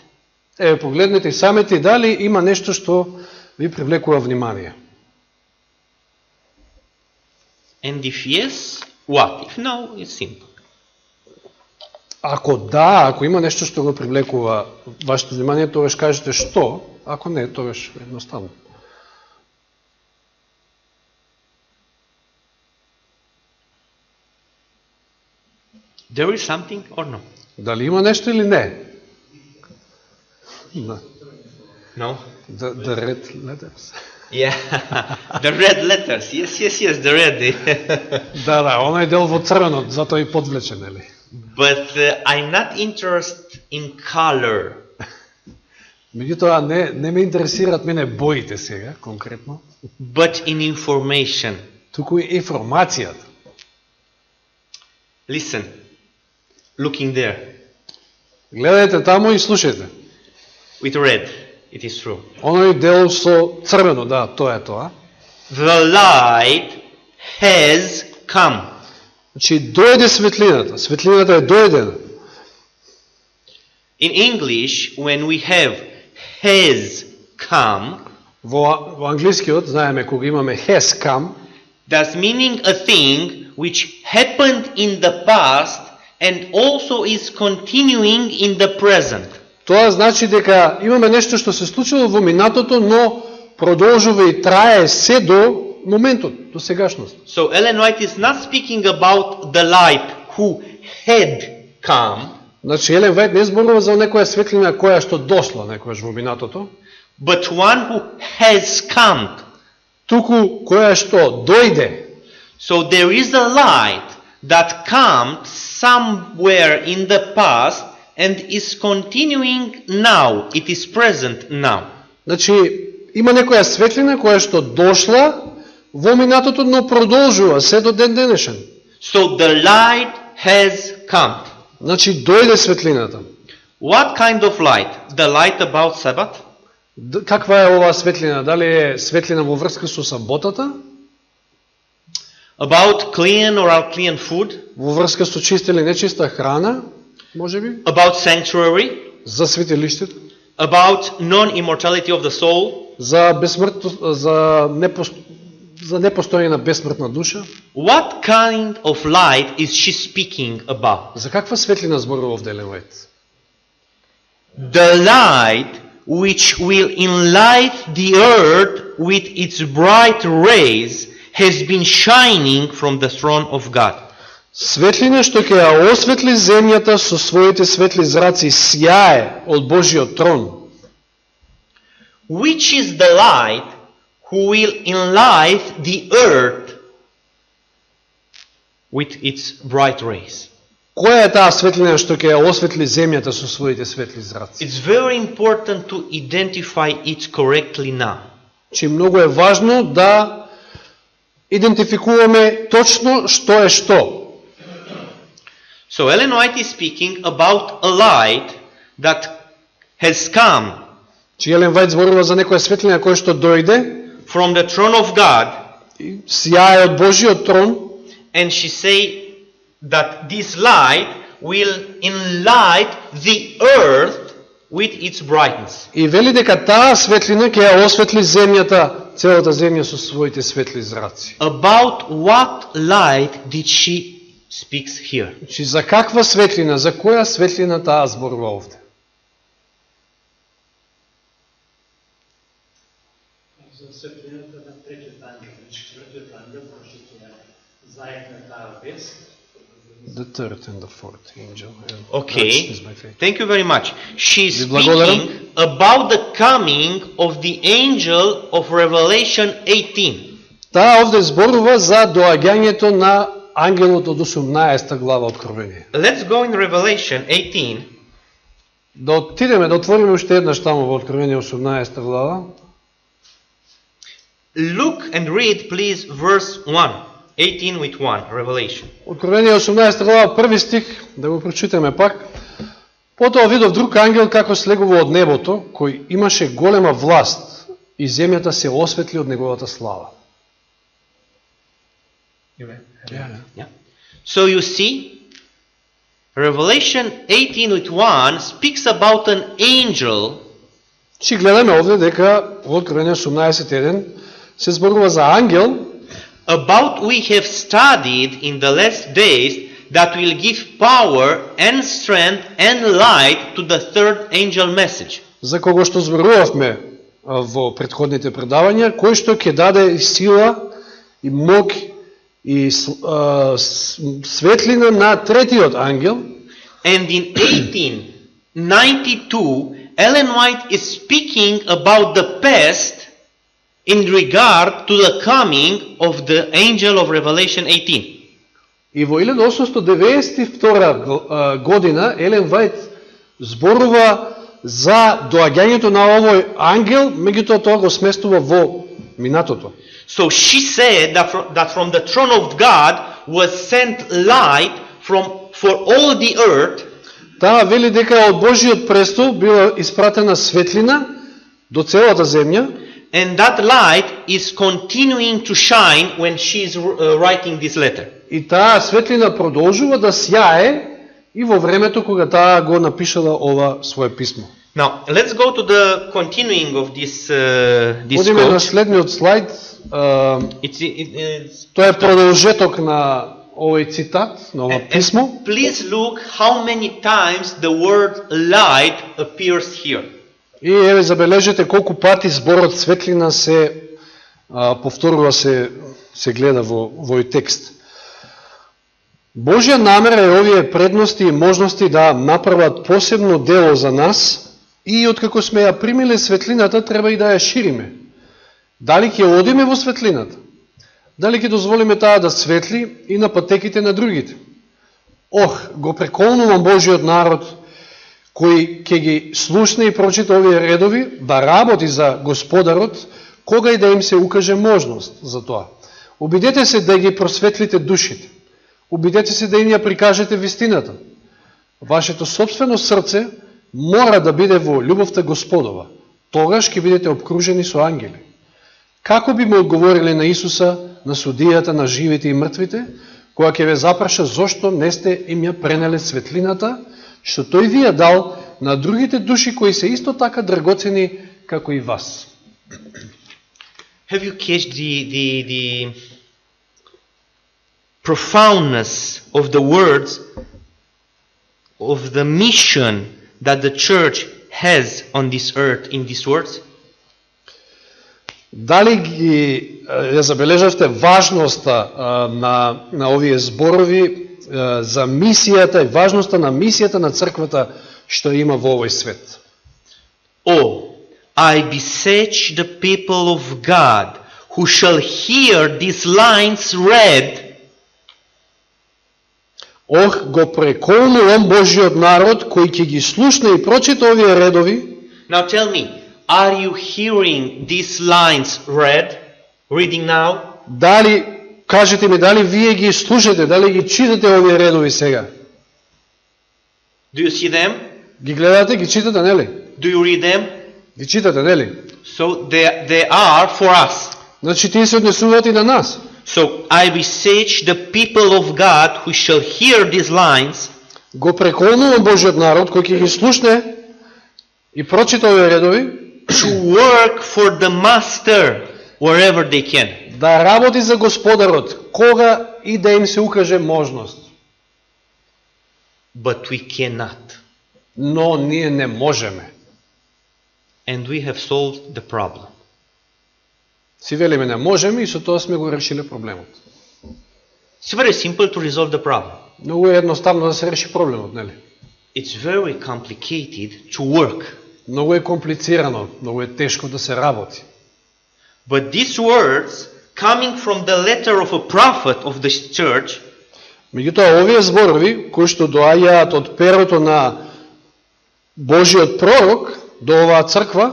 Еве, погледнете и самите, дали има нешто што ви привлекува внимание? And if yes, what? If no, it's simple. Ако да, ако има нешто што го привлекува вашето внимание, тогаш кажете што, ако не, тогаш едноставно. There is something or no? Дали има нешто или не? Да. No? The red letters. Yeah, the red letters. Yes, the red. Да, оној дел во црвено, затоа и подвлечен, нели? But I'm not interested in color. Меѓутоа, не ме интересираат мене боите сега, конкретно. But in information. Туку информацијата. Listen, looking there. Гледајте таму и слушајте. With red, it is true. Оној дел со црвено, да, тоа е тоа. The light has come. Значи, дојде светлината. Светлината е дојдена. In English, when we have has come, Во англискиот, знаеме, кога имаме has come, that's meaning a thing which happened in the past and also is continuing in the present. тоа значи дека имаме нешто што се случило во минатото, но продолжува и трае се до моментот, до сегашност. So Ellen White is not speaking about the light who had come, Значи, Елен Вајт не зборува за некоја светлина која што дошла некојаш во минатото, but one who has come. туку која што дојде. So there is a light that comes somewhere in the past and is continuing now. It is present now. Значи, има некоја светлина која што дошла во минатото, но продолжува се до ден денешен. So the light has come. Значи, дојде светлината. What kind of light? The light about Sabbath? Каква е оваа светлина? Дали е светлина во врска со саботата? About clean or unclean food? Во врска со чиста или нечиста храна? Може би? About sanctuary? За светилиштето? About non-immortality of the soul? За непостојање на бесмртна душа? What kind of light is she speaking about? За каква светлина зборува овде Елен Вајт? The light which will enlighten the earth with its bright rays has been shining from the throne of God. Светлина што ќе ја осветли земјата со своите светли зраци сјае од Божиот трон. Which is the light who will enlighten the earth with its bright rays? Која е таа светлина што ќе ја осветли земјата со своите светли зраци? It's very important to identify it correctly now. Че многу е важно да идентификуваме точно што е што. So Ellen White is speaking about a light that has come Че Елен Вајт зборува за некоја светлина која што дојде from the throne of God, сјае од Божиот трон, and she say that this light will enlighten the earth with its brightness. и вели дека таа светлина ќе ја осветли земјата, целата земја со своите светли зраци. About what light did she speaks here? Значи, за каква светлина, за која светлина таа зборува овде? светлината на третиот ангел, на четвртиот ангел, пошто ќе ја заедна таа вест. The third and the fourth angel. Okay, That's my faith. thank you very much. She's Ви благодарам. speaking about the coming of the angel of Revelation 18. Таа овде зборува за доаѓањето на ангелот од 18 глава Откровение. Let's go in Revelation 18. Да отидеме, да отвориме уште еднаш таму во Откровение 18 глава. Look and read, please, verse 1. 18 with 1, Revelation. Откровение 18 глава, први стих, да го прочитаме пак. Потоа видов друг ангел како слегува од небото, кој имаше голема власт и земјата се осветли од неговата слава. Yeah. So you see, Revelation 18 with 1 speaks about an angel Чи гледаме овде дека во Откровение 18.1 се зборува за ангел, about we have studied in the last days that will give power and strength and light to the third angel message. за кого што зборувавме во претходните предавања, кој што ќе даде и сила и мог и светлина на третиот ангел. And in 1892, Ellen White is speaking about the past in regard to the coming of the angel of Revelation 18. И во 1892 година Елен Вајт зборува за доаѓањето на овој ангел, меѓутоа тоа го сместува во минатото. So she said that from the throne of God was sent light for all the earth. Таа вели дека од Божиот престол била испратена светлина до целата земја. And that light is continuing to shine when she is writing this letter. И таа светлина продолжува да сјае и во времето кога таа го напишала ова свое писмо. Now, let's go to the continuing of this Одиме на quote. следниот слайд. It's Тоа е продолжеток на овој цитат, на ова писмо. And please look how many times the word light appears here. И еве забележете колку пати зборот светлина се повторува, се гледа во овој текст. Божја намера е овие предности и можности да направат посебно дело за нас и откако сме ја примиле светлината, треба и да ја шириме. Дали ќе одиме во светлината? Дали ќе дозволиме таа да светли и на патеките на другите? Ох, го преколнувам Божиот народ, кој ќе ги слушне и прочита овие редови, да работи за Господарот, кога и да им се укаже можност за тоа. Обидете се да ги просветлите душите. Обидете се да им ја прикажете вистината. Вашето собствено срце мора да биде во љубовта Господова. Тогаш ќе бидете обкружени со ангели. Како би му одговориле на Исуса, на судијата на живите и мртвите, кога ќе ве запраша зошто не сте им ја пренеле светлината, што тој ви ја дал на другите души кои се исто така драгоцени како и вас. Have you catched the profoundness of the words of the mission that the church has on this earth in these words? Дали ги ја забележавте важноста на овие зборови за мисијата и важноста на мисијата на црквата што има во овој свет? Oh, I beseech the people of God who shall hear these lines read. Ох, го преколнувам Божиот народ кој ќе ги слушне и прочита овие редови. Now tell me, are you hearing these lines reading now? Дали, кажете ми, дали вие ги слушате, дали ги читате овие редови сега? Do you see them? Ги гледате, ги читате, нели? Do you read them? Ги читате, нели? So they are for us. Значи тие се однесуваат и на нас. So I beseech the people of God who shall hear these lines. Го преколнувам Божиот народ кој ќе ги слушне и прочита овие редови, To work for the master wherever they can. да работи за Господарот, кога и да им се укаже можност. But we cannot. Но ние не можеме. And we have solved the problem. Си велиме не можеме и со тоа сме го решиле проблемот. It's very simple to resolve the problem. Многу е едноставно да се реши проблемот, нели? It's very complicated to work. Многу е комплицирано, многу е тешко да се работи. But these words, coming from the letter of a prophet of the church, Меѓутоа, овие зборови, кои што доаѓаат од перото на Божиот пророк до оваа црква,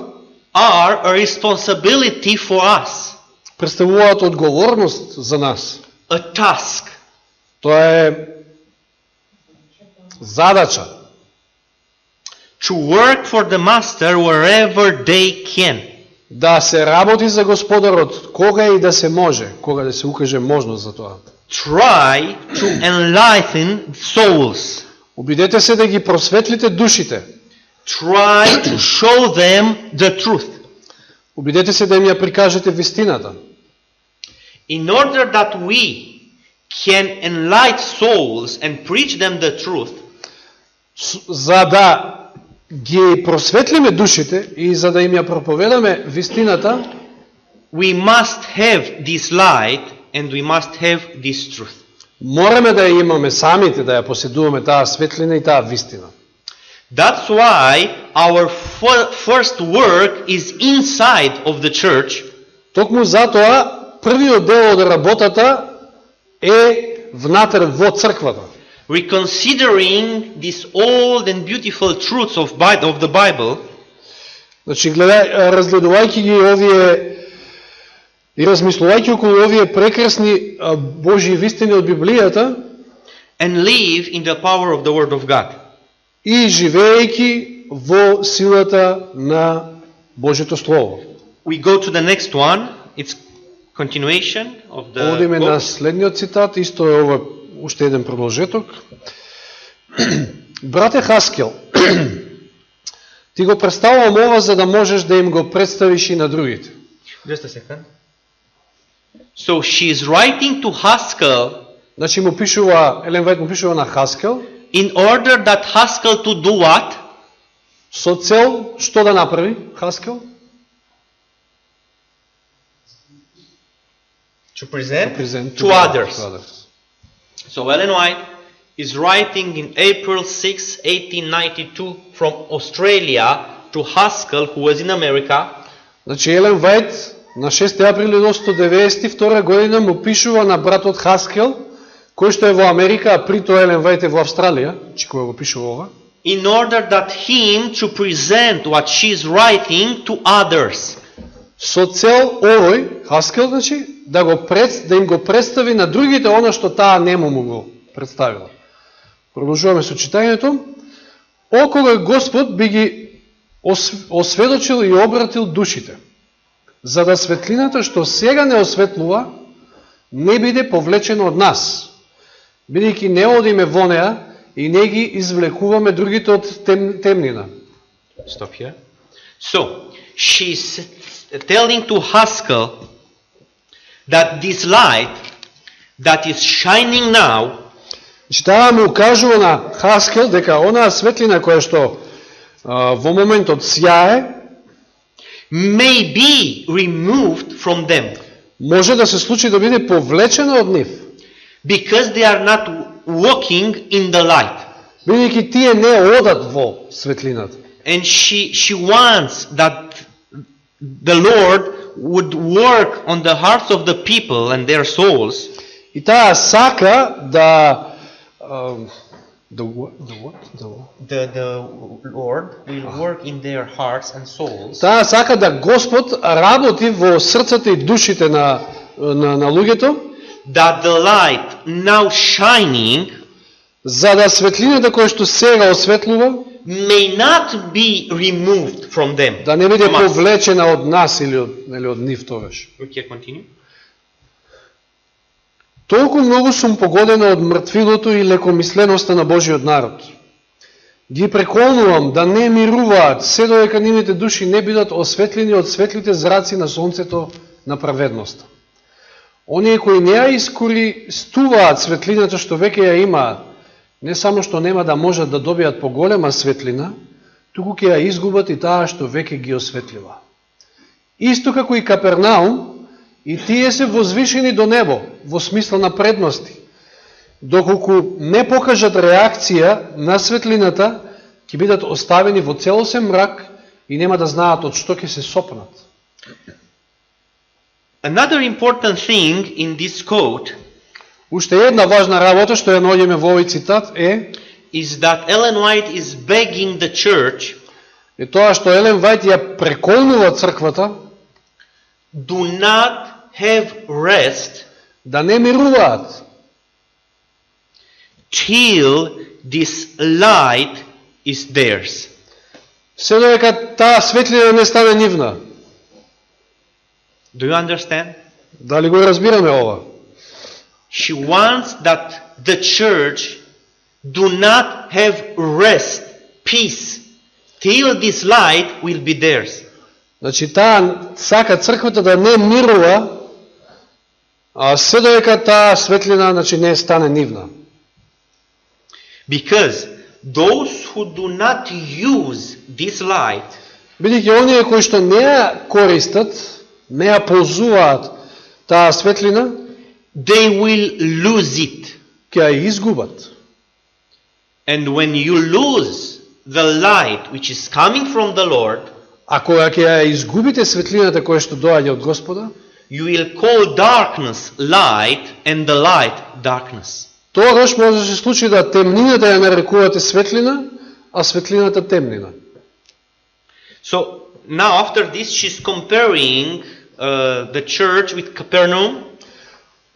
are a responsibility for us, представуваат одговорност за нас. a task. Тоа е задача. To work for the master wherever they can. Да се работи за Господарот кога и да се може, кога да се укаже можност за тоа. Try to enlighten souls. Обидете се да ги просветлите душите. Try to show them the truth. Обидете се да им ја прикажете вистината. In order that we can enlighten souls and preach them the truth, За да ги просветлиме душите и за да им ја проповедаме вистината, we must have this light and we must have this truth. мораме да ја имаме самите, да ја поседуваме таа светлина и таа вистина. That's why our first work is inside of the church, Токму затоа првиот дел од работата е внатре во црквата. reconsidering these old and beautiful truths of the Bible, Значи, разгледувајќи ги овие и размислувајќи околу овие прекрасни Божји вистини од Библијата and live in the power of the Word of God. и живеејќи во силата на Божјото Слово. We go to the next one. It's continuation of the Одиме на book. следниот цитат, исто е ова уште еден продолжеток. Брате Хаскел, ти го представувам ова за да можеш да им го представиш и на другите. Just a second. So she is writing to Haskell Значи му пишува, Елен Вајт му пишува на Хаскел, in order that Haskell to do what? со цел што да направи Хаскел? To present, Презент to others. So Ellen White is writing in April 6, 1892 from Australia to Haskell, who was in America, Значи Елен Вајт на 6 април 1992 година му пишува на братот Хаскел, кој што е во Америка, а при тоа Елен Вајт е во Австралија, че кој го пишува ова, in order that him to present what she is writing to others. со цел овој Хаскел, значи, да им го представи на другите она што таа нему му го представила. Продолжуваме со читањето. Окога Господ би ги осведочил и обратил душите, за да светлината што сега не осветлува, не биде повлечена од нас, бидејќи не одиме во неа и не ги извлекуваме другите од темнина. Stop here. So, she's telling to Haskell that this light that is shining now Значи, таа му кажува на Хаскел дека онаа светлина која што во моментот сјае, may be removed from them може да се случи да биде повлечена од нив, because they are not walking in the light. бидејќи тие не одат во светлината. And she wants that the Lord would work on the hearts of the people and their souls. И таа сака да The Lord will work in their hearts and souls. Таа сака да Господ работи во срцата и душите на луѓето, That the light now shining за да светлината која што сега осветлува may not be removed from them. да не биде From us. повлечена од нас или од нив тогаш. Okay, continue. Толку многу сум погодена од мртвилото и лекомисленоста на Божиот народ. Ги преколнувам да не мируваат се додека нивните души не бидат осветлени од светлите зраци на сонцето на праведноста. Оние кои не ја искористуваат светлината што веќе ја имаат, не само што нема да можат да добијат поголема светлина, туку ќе ја изгубат и таа што веќе ги осветлива. Исто како и Капернаум, и тие се возвишени до небо, во смисла на предности. Доколку не покажат реакција на светлината, ќе бидат оставени во целосен мрак и нема да знаат од што ќе се сопнат. Another important thing in this quote Уште една важна работа што ја наоѓаме во овој цитат is that Ellen White is begging the church е тоа што Елен Вајт ја преколнува црквата do not have rest да не мируваат till this light is theirs. се додека таа светлина не стане нивна. Do you understand? Дали го разбираме ова? She wants that the church do not have rest, peace, till this light will be theirs. Значи таа сака црквата да не мирува, а се додека таа светлина значи не стане нивна. Because those who do not use this light Бидејќи оние кои што не ја користат, не ја ползуваат таа светлина, they will lose it. ќе ја изгубат. And when you lose the light which is coming from the Lord, А кога ќе ја изгубите светлината која што доаѓа од Господа, you will call darkness light and the light darkness. тогаш може да се случи да темнината ја нарекувате светлина, а светлината темнина. So now after this she's comparing the church with Capernaum,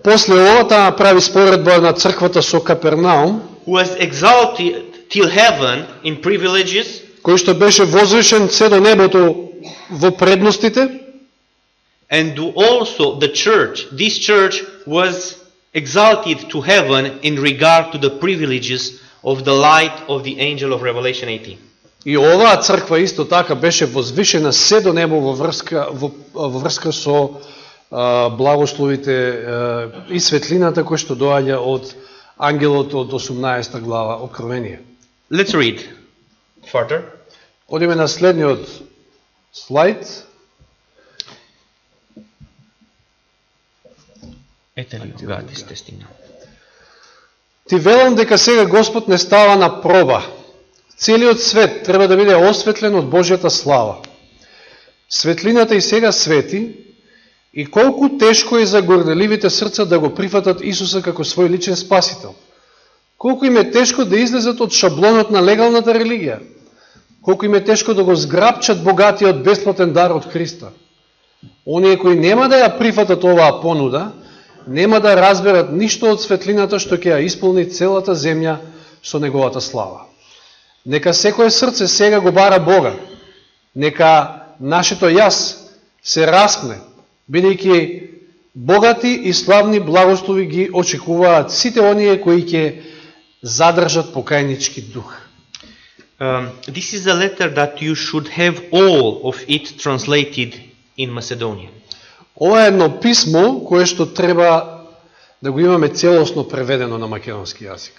После ова таа прави споредба на црквата со Капернаум, who was exalted till heaven in privileges, кој што беше возвишен се до небото во предностите, and also the church. This church was exalted to heaven in regard to the privileges of the light of the angel of Revelation 18. и оваа црква исто така беше возвишена се до небо во врска со благословите и светлината која што доаѓа од ангелот од 18 глава Откровение. Let's read further. Одиме на следниот слайд. God is testing now. Ти велам дека сега Господ не става на проба. Целиот свет треба да биде осветлен од Божјата слава. Светлината и сега свети, и колку тешко е за горделивите срца да го прифатат Исуса како свој личен спасител. Колку им е тешко да излезат од шаблонот на легалната религија. Колку им е тешко да го зграпчат богатиот бесплатен дар од Христа. Оние кои нема да ја прифатат оваа понуда, нема да разберат ништо од светлината што ќе ја исполни целата земја со неговата слава. Нека секое срце сега го бара Бога. Нека нашето јас се распне, бидејќи богати и славни благослови ги очекуваат сите оние кои ќе задржат покајнички дух. This is a letter that you should have all of it translated in Macedonian. Ова е едно писмо кое што треба да го имаме целосно преведено на македонски јазик.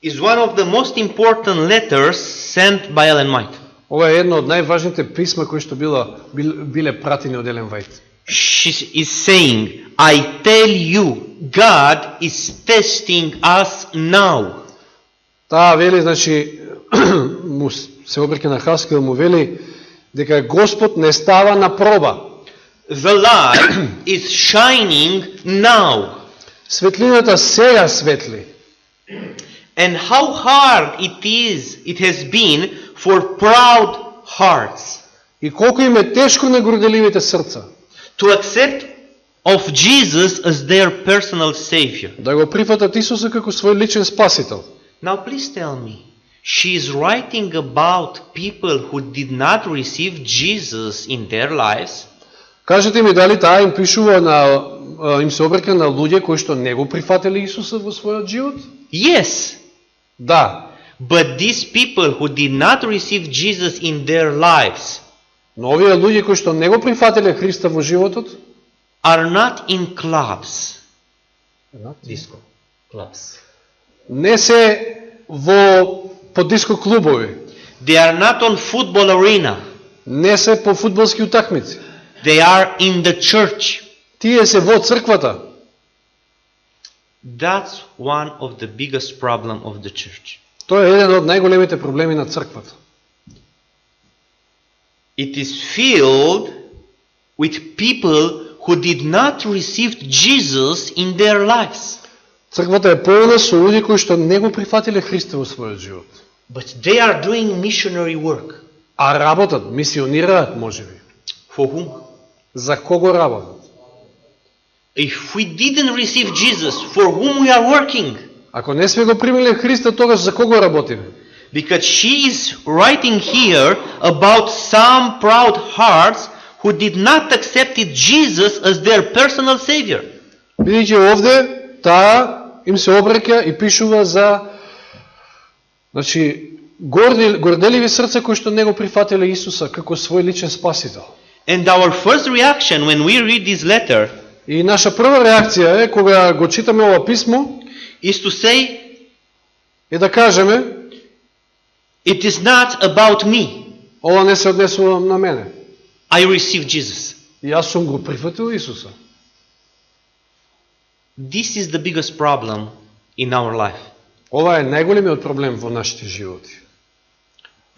Is one of the most important letters sent by Ellen White. Ова е едно од најважните писма кои што биле пратени од Елен Вајт. She is saying, I tell you, God is testing us now. Таа вели, значи, му се обрека на Хаскел, му вели дека Господ не става на проба. The light is shining now. Светлината сега светли. And how hard it has been for proud hearts И колку им е тешко на горделивите срца to accept of Jesus as their personal Savior. да го прифатат Исуса како свој личен спасител. Now please tell me, she is writing about people who did not receive Jesus in their lives? Кажете ми дали таа им пишува им се обрека на луѓе кои што не го прифатили Исуса во својот живот? Yes. Да. But these people who did not receive Jesus in their lives Но овие луѓе кои што не го прифатиле Христа во животот are not in clubs. Disco clubs. не се по диско клубови, They are not on football arena. не се по фудбалски утакмици. They are in the church. тие се во црквата. That's one of the biggest problem of the church. Тоа е еден од најголемите проблеми на црквата. It is filled with people who did not receive Jesus in their lives, Црквата е полна со луѓе кои што не го прифатиле Христа во својот живот. but they are doing missionary work. А работат, мисионираат можеби. For whom? За кого работат? If we didn't receive Jesus, for whom we are working? Ако не сме го примиле Христа, тогаш за кого работиме? Because she is writing here about some proud hearts who did not accept Jesus as their personal savior. Бидејќи овде таа им се обраќа и пишува за горделиви срца кои што не го прифатиле Исуса како свој личен спасител. And our first reaction when we read this letter И наша прва реакција е кога го читаме ова писмо is to say, е да кажеме it is not about me. ова не се однесува на мене. I received Jesus. Јас сум го прифатил Исуса. This is the biggest problem in our life. Ова е најголемиот проблем во нашите животи.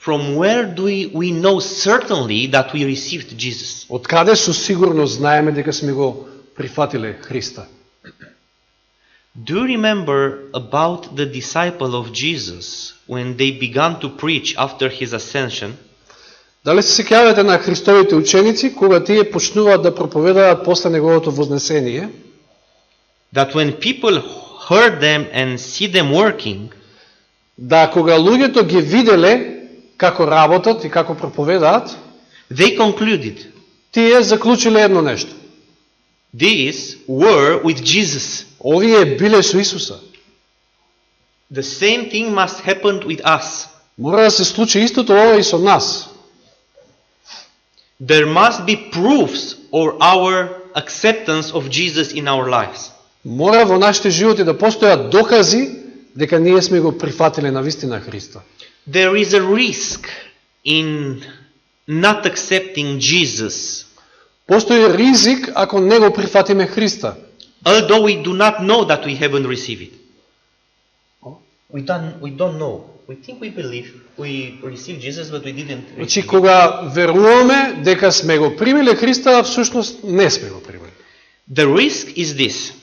From where do we know certainly that we received Jesus? Од каде со сигурност знаеме дека сме го прифатиле Христа? Do you remember about the disciple of Jesus when they began to preach after his ascension? Дали се сеќавате на Христовите ученици кога тие почнуваат да проповедаат после неговото вознесение? That when people heard them and see them working, Да кога луѓето ги виделе како работат и како проповедаат, they concluded, тие заклучиле едно нешто. these were with Jesus. Овие биле со Исуса. The same thing must happen with us. Мора да се случи истото ова и со нас. There must be proofs of our acceptance of Jesus in our lives. Мора во нашите животи да постојат докази дека ние сме го прифатиле на вистина Христа. There is a risk in not accepting Jesus, Постои ризик ако не го прифатиме Христа. although we do not know that we haven't received it. We don't know. We think we believe we received Jesus, but we didn't Значи receive it. кога веруваме дека сме го примиле Христа, а всушност не сме го примиле. The risk is this.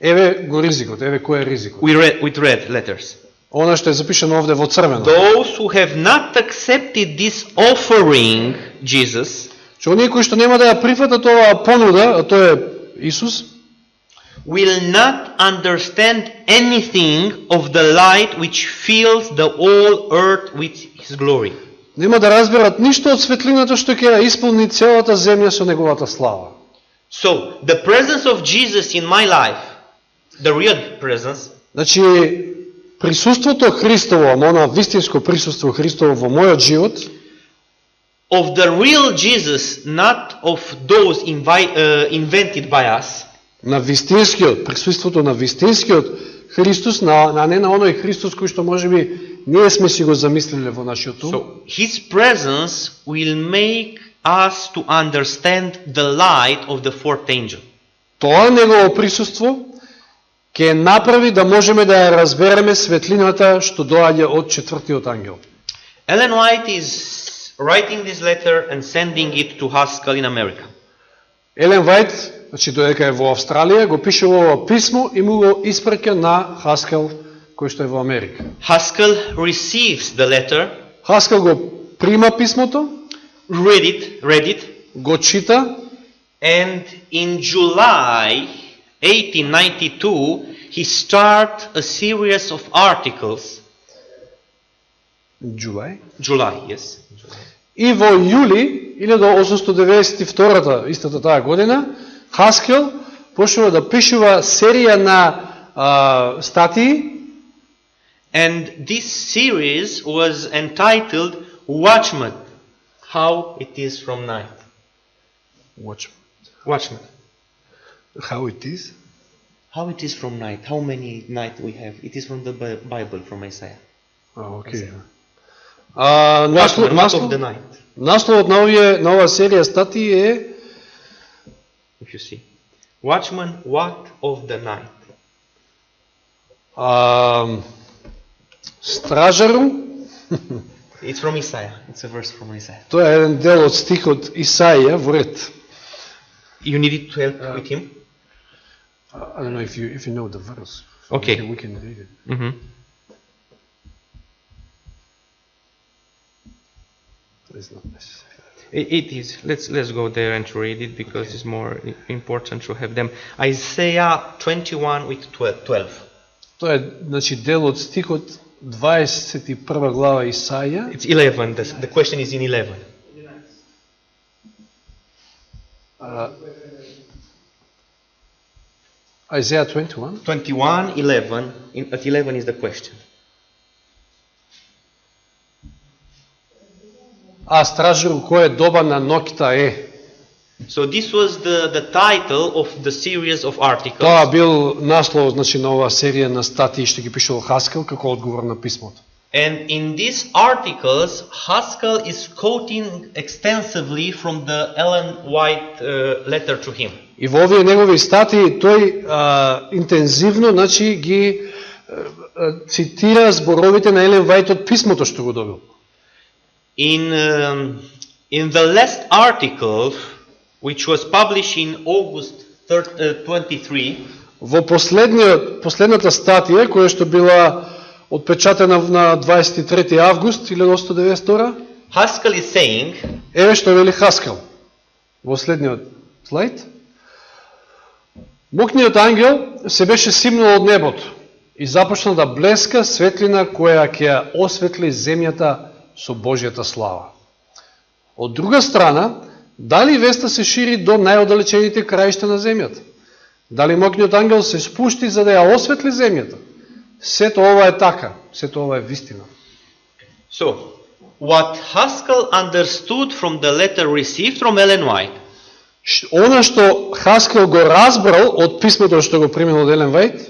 Еве го ризикот, еве кој е ризикот. With red letters. Она што е запишано овде во црвено. Those who have not accepted this offering, Jesus, Че оние кои што нема да ја прифатат оваа понуда, а тоа е Исус, will not understand anything of the light which fills the whole earth with His glory. нема да разберат ништо од светлината што ќе ја исполни целата земја со неговата слава. So, the presence of Jesus in my life, the real presence, Значи, присуството Христово, ама она вистинско присуство Христово во мојот живот, of the real Jesus, not of those invented by us, на вистинскиот, присуството на вистинскиот Христос, на не на оној Христос кој што можеби ние сме си го замислиле во нашиот ум. so His presence will make us to understand the light of the fourth angel. Тоа негово присуство ќе направи да можеме да ја разбереме светлината што доаѓа од четвртиот ангел. Ellen White is writing this letter and sending it to Haskell in America. Елен Вајт, значи додека е во Австралија, го пишува ова писмо и му го испраќа на Хаскел, кој што е во Америка. Haskell receives the letter, Хаскел го прима писмото, read it, го чита, and in July 1892 he starts a series of articles. July. July, yes. И во јули 1892 истата таа година, Хаскел почнува да пишува серија на статии. And this series was entitled Watchman, How It Is from Night. Watchman. How it is? How it is from night. How many night we have. It is from the Bible, from Isaiah. Окей. Watchman, not of the night, Насловот на оваа серија статии е if you see. Watchman, what of the night? Стражару, It's from Isaiah. It's a verse from Isaiah. тоа е еден дел од стихот Исаија во ред. You need it to help with him? I don't know if you know the verse. Okay. We can read it. Mm-hmm. It's not necessary. It is. Let's go there and read it because it's more important to have them. Isaiah 21 with 12. Тоа е, значи, дел од стихот 21 глава Исаја. It's 11. The question is in 11. Isaiah 21. 21, 11. At 11 is the question. Стражару, кој е доба на ноќта е. So this was the title of the series of articles. Тоа бил наслов, значи, на оваа серија на статии што ги пишувал Хаскел како одговор на писмото. And in these articles, Haskell is quoting extensively from the Ellen White letter to him. И во овие негови статии тој интензивно, значи, ги цитира зборовите на Елен Вајт од писмото што го добил. In the last article, which was published in August 23, во последната статија која што била отпечатана на 23 август 1892, Haskell is saying, еве што вели Хаскел во следниот слайд. Мокниот ангел се беше симнал од небото и започна да блеска светлина која ќе осветли земјата со Божјата слава. Од друга страна, дали веста се шири до најоддалечените краишта на земјата? Дали мокниот ангел се спушти за да ја осветли земјата? Сето ова е така, сето ова е вистина. So, what Haskell understood from the letter received from Ellen White Она што Хаскел го разбрал од писмото што го примил од Елен Вајт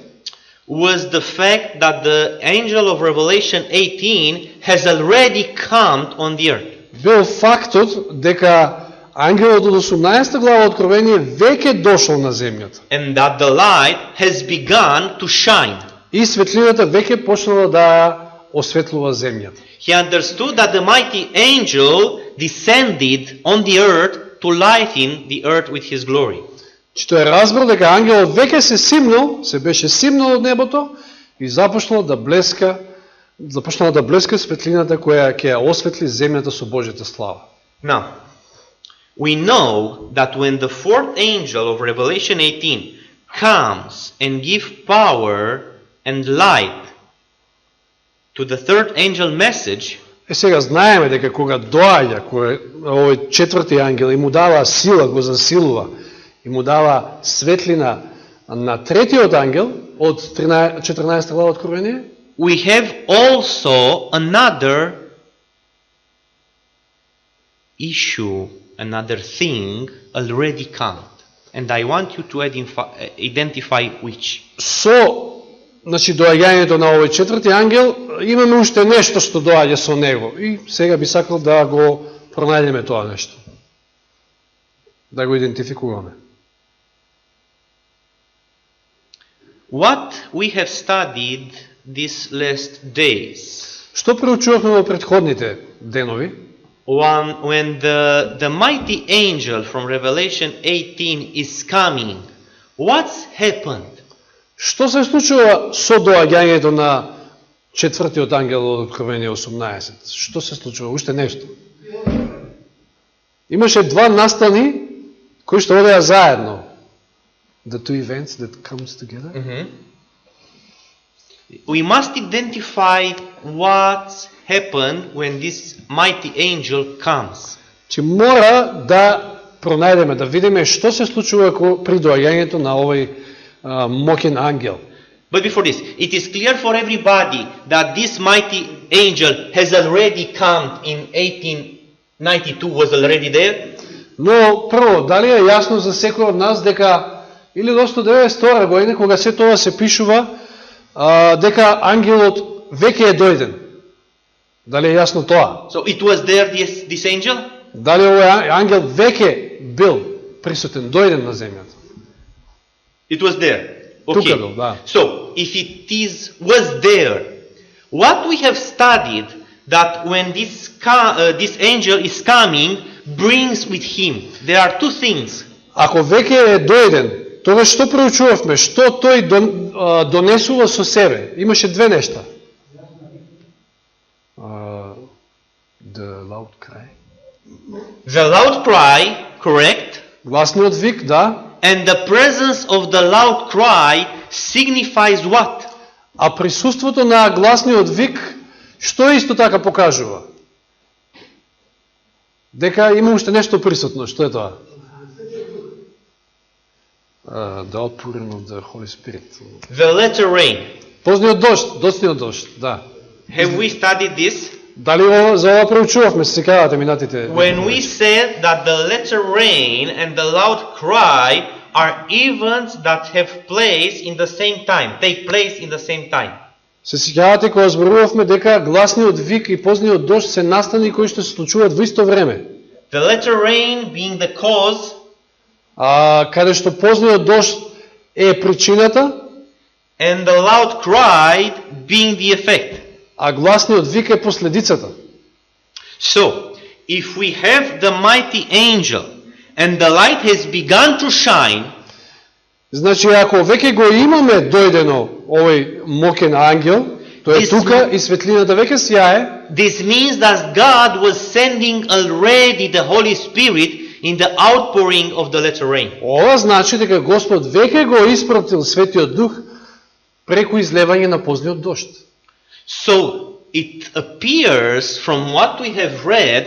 was the fact that the angel of Revelation 18 has already come on the earth. бил фактот дека ангелот од 18 глава Откровение веќе дошол на земјата. And that the light has begun to shine. И светлината веќе почнала да ја осветлува земјата. He understood that the mighty angel descended on the earth to lighten the earth with his glory. Че тој разбрал дека ангелот веќе се беше симнал од небото и започнала да блеска светлината која ќе ја осветли земјата со Божјата слава. Now, we know that when the fourth angel of Revelation 18 comes and gives power and light to the third angel message, Сега знаеме дека кога доаѓа овој четврти ангел и му дава сила, го засилува, и му дава светлина на третиот ангел од 14 глава Откровение, we have also another issue, another thing already come. And I want you to identify which. Значи, доаѓањето на овој четврти ангел, имаме уште нешто што доаѓа со него. И сега би сакал да го пронајдеме тоа нешто. Да го идентификуваме. What we have studied these last days. Што проучувавме во претходните денови? When the mighty angel from Revelation 18 is coming, what's happened? Што се случува со доаѓањето на четвртиот ангел од Откровение 18? Што се случува? Уште нешто. Имаше два настани кои што одеа заедно. The two events that comes together. We must identify what happened when this mighty angel comes. Че мора да пронајдеме, да видиме што се случува при доаѓањето на овој мокен ангел. But before this, it is clear for everybody that this mighty angel has already come in 1892, was already there. Но прво, дали е јасно за секој од нас дека 1892 година, кога се тоа се пишува, дека ангелот веќе е дојден? Дали е јасно тоа? So it was there, this angel? Дали овој ангел веќе бил присутен, дојден на земјата? It was there. Тука Okay. бил, да. So, if it was there, what we have studied that when this angel is coming, brings with him. There are two things. Ако веќе е дојден, тогаш што проучувавме? Што тој донесува со себе? Имаше две нешта. The loud cry. The loud cry, correct? Гласниот вик, да. And the presence of the loud cry signifies what? А присуството на гласниот вик, што исто така покажува? Дека има уште нешто присутно. Што е тоа? The outpouring of the Holy Spirit. The latter rain. Позниот дожд, доцниот дожд, да. Have we studied this? Дали за ова проучувавме, се сеќавате минатите? When we said that the latter rain and the loud cry are events that have place in the same time, take place in the same time. Се сеќавате кога зборувавме дека гласниот вик и позниот дожд се настани кои што се случуваат во исто време. The latter rain being the cause, Каде што позниот дожд е причината, and the loud cry being the effect. а гласниот вик е последицата. So, if we have the mighty angel and the light has begun to shine, Значи, ако веќе го имаме дојдено овој мокен ангел, тој е тука и светлината веќе сјае, this means that God was sending already the Holy Spirit in the outpouring of the latter rain. ова значи дека Господ веќе го испратил Светиот Дух преку излевање на позниот дожд. So, it appears from what we have read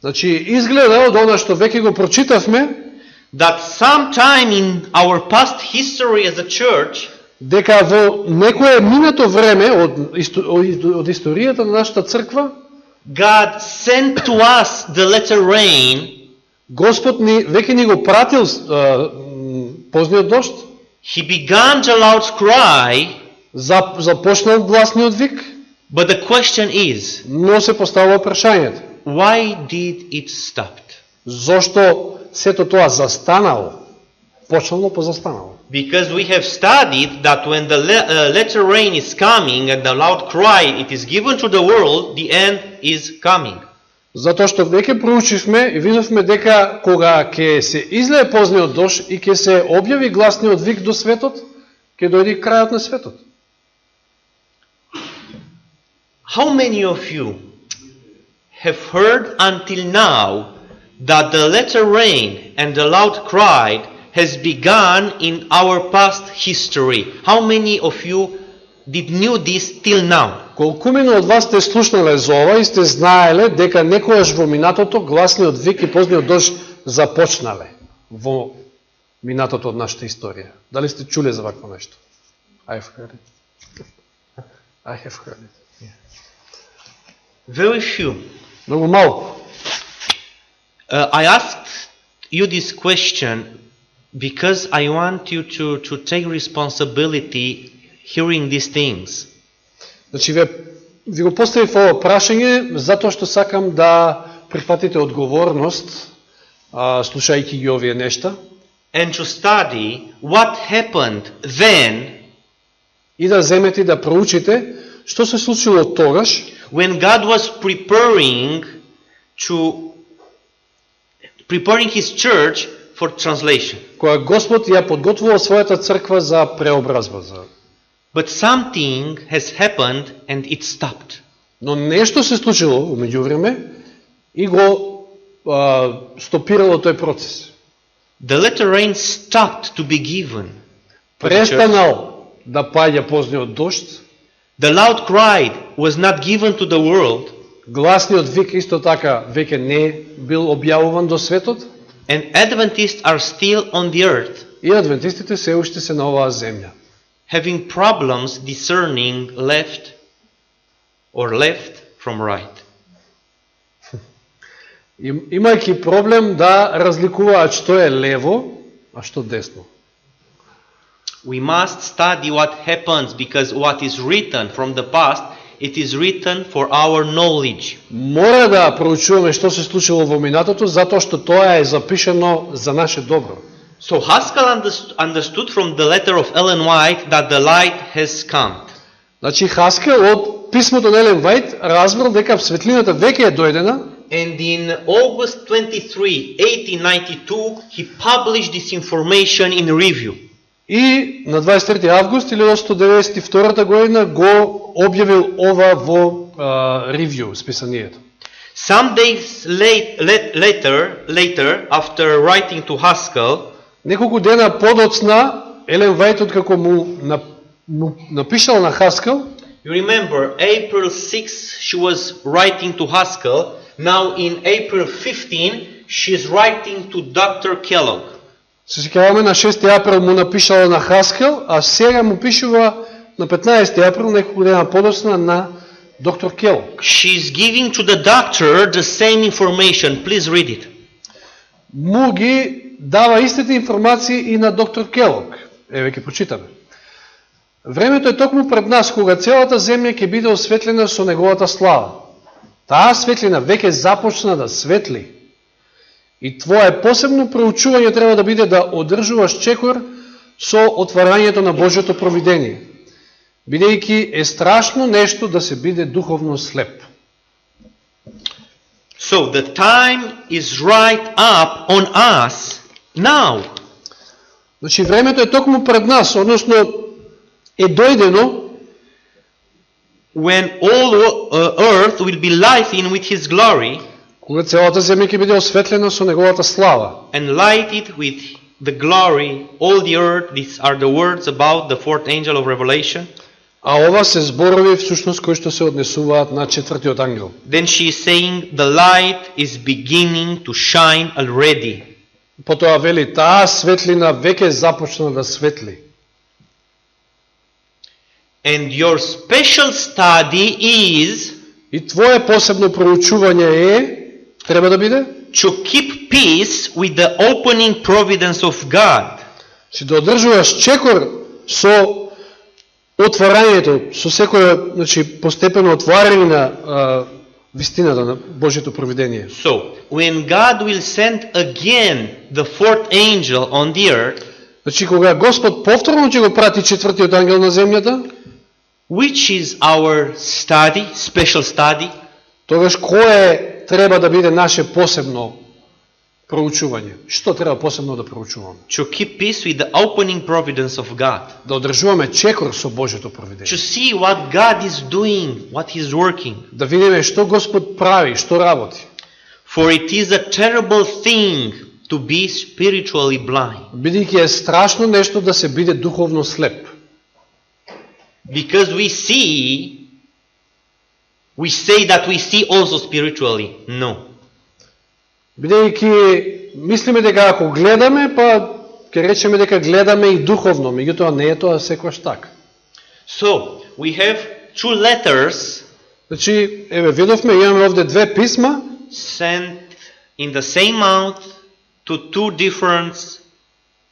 Значи, изгледа од она што веќе го прочитавме, that sometime in our past history as a church, дека во некое минато време од историјата на нашата црква, God sent to us the latter rain. Господ веќе ни го пратил позниот дожд, He began the loud cry, започнал гласниот вик, but the question is, но се поставува прашањето. why did it stop? Зошто сето тоа застанало? Почнало позастанало. Because we have studied that when the latter rain is coming and the loud cry it is given to the world, the end is coming. Затоа што веќе проучивме и видовме дека кога ќе се излее позниот дожд и ќе се објави гласниот вик до светот, ќе дојде крајот на светот. How many of you have heard until now that the latter rain and the loud cry has begun in our past history? How many of you did knew this till now? Колкумина од вас сте слушнале за ова и сте знаеле дека некојаш во минатото гласниот вик и позниот дожд започнале во минатото од нашата историја? Дали сте чуле за вакво нешто? I have heard it. I have heard it. Yeah. Very few. Многу малку. I asked you this question because I want you to take responsibility hearing these things. Значи, ви го поставив ова прашање затоа што сакам да прифатите одговорност, слушајќи ги овие нешта, And to study what happened then и да земете и да проучите што се случило тогаш, when God was preparing His church for translation. кога Господ ја подготвува својата црква за преобразба. But something has happened and it stopped. Но нешто се случило во меѓувреме и го стопирало тој процес. The latter rain stopped to be given. Престанал да паѓа позниот дожд, The loud cry was not given to the world, гласниот вик исто така веќе не бил објавуван до светот, and Adventists are still on the earth, и адвентистите се уште се на оваа земја. having problems discerning left from right. Имајќи проблем да разликуваат што е лево, а што десно. We must study what happens because what is written from the past, it is written for our knowledge. Мора да проучуваме што се случило во минатото, затоа што тоа е запишено за наше добро. So Haskell understood from the letter of Ellen White that the light has come. Значи Хаскел од писмото на Елен Вајт разбрал дека светлината веќе е дојдена. And in August 23, 1892, he published this information in review. И на 23 август 1892 година го објавил ова во ревју, списанието. Some days later, after writing to Haskell, неколку дена подоцна Елен Вајт откако му напишал на Хаскел. You remember, April 6, she was writing to Haskell. Now in April 15, she is writing to Dr. Kellogg. Се сеќаваме на 6 април му напишала на Хаскел, а сега му пишува на 15 април, неколку дена подоцна, на доктор Келог. She is giving to the doctor the same information. Please read it. Му ги дава истите информации и на доктор Келог. Еве ќе прочитаме. Времето е токму пред нас, кога целата земја ќе биде осветлена со неговата слава. Таа светлина веќе започна да светли. И твое посебно проучување треба да биде да одржуваш чекор со отварањето на Божјото провидение, бидејќи е страшно нешто да се биде духовно слеп. So the time is right up on us now. Значи времето е токму пред нас, односно е дојдено, when all earth will be lightened with his glory, кога целата земја ќе биде осветлена со неговата слава. and lighted with the glory all the earth. These are the words about the fourth angel of Revelation. А ова се зборови всушност кои што се однесуваат на четвртиот ангел. Then she is saying the light is beginning to shine already. Потоа вели, таа светлина веќе започна да светли. And your special study is И твое посебно проучување е, треба да биде, to keep peace with the opening providence of God. Че да одржуваш чекор со отварањето, со секој, значи, постепено отварање на вистината на Божјето провидение. So, when God will send again the fourth angel on the earth, Значи, кога Господ повторно ќе го прати четвртиот ангел на земјата, which is our study, special study? тогаш кое треба да биде наше посебно проучување? Што треба посебно да проучуваме? To keep peace with the opening providence of God. Да одржуваме чекор со Божјото провидение. To see what God is doing, what He is working. Да видиме што Господ прави, што работи. For it is a terrible thing to be spiritually blind. Бидејќи е страшно нешто да се биде духовно слеп. Because we say that we see also spiritually. No. Бидејќи мислиме дека ако гледаме, па ќе речеме дека гледаме и духовно, меѓутоа не е тоа секогаш така. So, we have two letters Значи, еве видовме, имаме овде две писма, sent in the same month to two different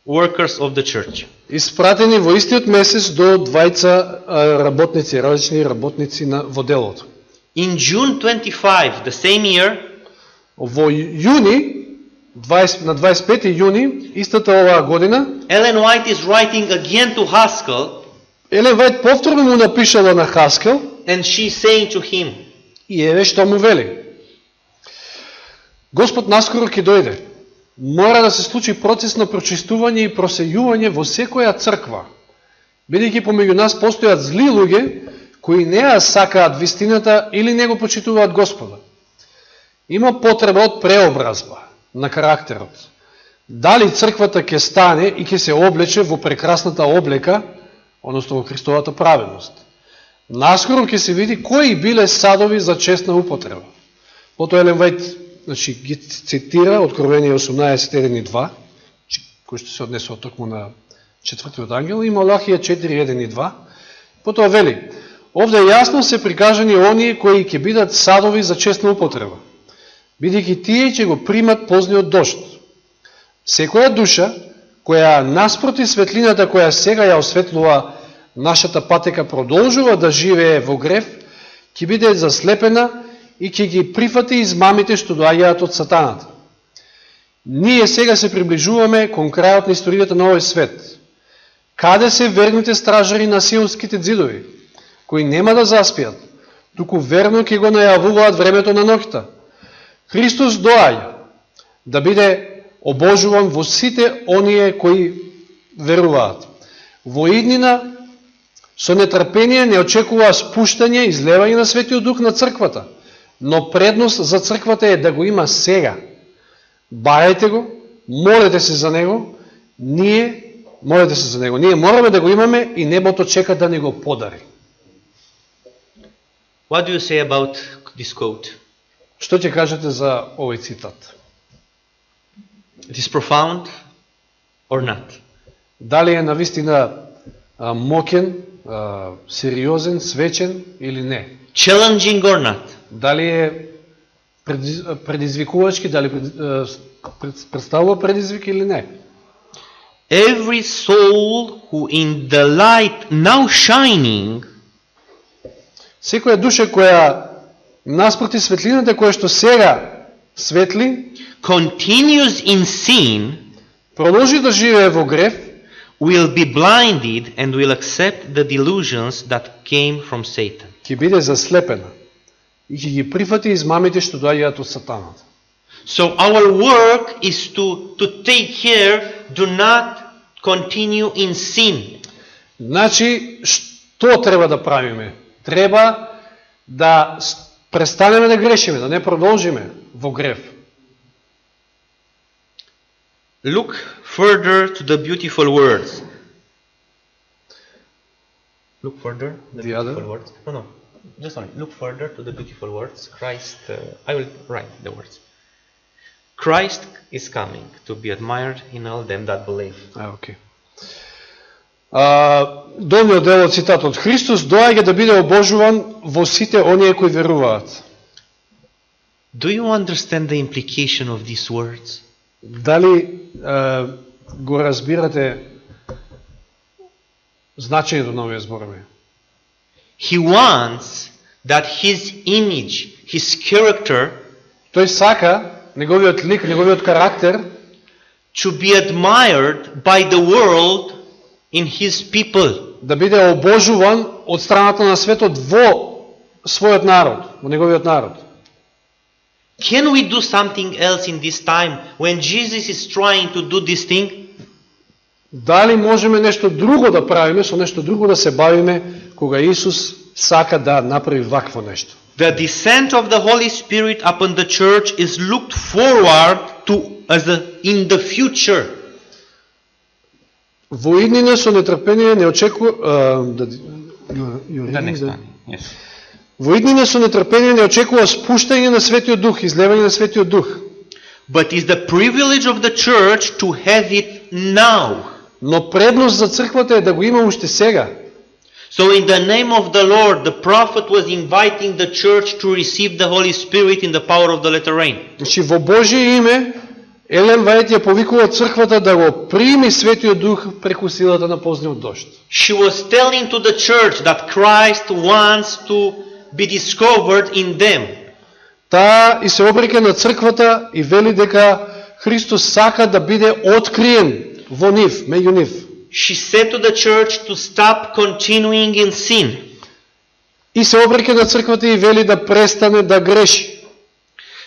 workers of the church. испратени во истиот месец до двајца работници, различни работници во делото. In June 25, the same year, Во јуни, на 25 јуни, истата оваа година, Ellen White is writing again to Haskell, Елен Вајт повторно му напишала на Хаскел, and she's saying to him, и еве што му вели. Господ наскоро ќе дојде. Мора да се случи процес на прочистување и просејување во секоја црква, бидејќи помеѓу нас постојат зли луѓе кои не ја сакаат вистината или не го почитуваат Господа. Има потреба од преобразба на карактерот. Дали црквата ќе стане и ќе се облече во прекрасната облека, односно во Христовата праведност. Наскоро ќе се види кои биле садови за честна употреба. Потоа Елен Вајт, значи, ги цитира Откровение 18:1 и 2, кои што се однесува токму на четвртиот ангел, и Малахија 4:1 и 2. Потоа вели, овде јасно се прикажани оние кои ќе бидат садови за честна употреба, бидејќи тие ќе го примат позниот дожд. Секоја душа, која наспроти светлината која сега ја осветлува нашата патека, продолжува да живее во грев, ќе биде заслепена и ќе ги прифати измамите што доаѓаат од сатаната. Ние сега се приближуваме кон крајот на историјата на овој свет. Каде се верните стражари на сионските ѕидови, кои нема да заспијат, туку верно ќе го најавуваат времето на ноќта? Христос доаѓа да биде обожуван во сите оние кои веруваат. Во иднина со нетрпение не очекува спуштање и излевање на Светиот Дух на црквата, но предност за црквата е да го има сега. Барајте го, молете се за него, ние мораме да го имаме и небото чека да ни го подари. What do you say about this quote? Што ќе кажете за овој цитат? It is profound or not? Дали е навистина мокен, сериозен, свечен или не? Challenging or not? Дали е предизвикувачки, дали представува предизвик или не? Every soul who in the light now shining Секоја душа која наспроти светлината која што сега светли, continues in sin, продолжи да живее во грев, will be blinded and will accept the delusions that came from Satan. ќе биде заслепена и ќе ги прифати измамите што доаѓаат од сатаната. So our work is to take care, do not continue in sin. Значи, што треба да правиме? Треба да престанеме да грешиме, да не продолжиме во грев. Look further to the beautiful words. Look further. The The other? beautiful words. No, just only. Look further to the beautiful words. Christ. I will write the words. Christ is coming to be admired in all them that believe. Окей. Долниот дел од цитатот: Христос доаѓа да биде обожуван во сите оние кои веруваат. Do you understand the implication of these words? Дали го разбирате значењето на овие зборови? He wants that his image, his character, Тој сака неговиот лик, неговиот карактер to be admired by the world in his people. да биде обожуван од страната на светот во својот народ, во неговиот народ. Can we do something else in this time when Jesus is trying to do this thing? Дали можеме нешто друго да правиме, со нешто друго да се бавиме, кога Исус сака да направи вакво нешто? The descent of the Holy Spirit upon the church is looked forward to in the future. Во иднина со нетрпение не очекува Yes. Во иднина со нетрпение не очекува спуштање на Светиот Дух, излевање на Светиот Дух. But it's the privilege of the church to have it now. Но предност за црквата е да го има уште сега. So in the name of the Lord, the prophet was inviting the church to receive the Holy Spirit in the power of the latter rain. Значи во Божие име Елен Вајт ја повикува црквата да го прими Светиот Дух преку силата на позниот дожд. She was telling to the church that Christ wants to be discovered in them. Таа и се обрека на црквата и вели дека Христос сака да биде откриен во нив, меѓу нив. She said to the church to stop continuing in sin. И се обрека на црквата и вели да престане да греши.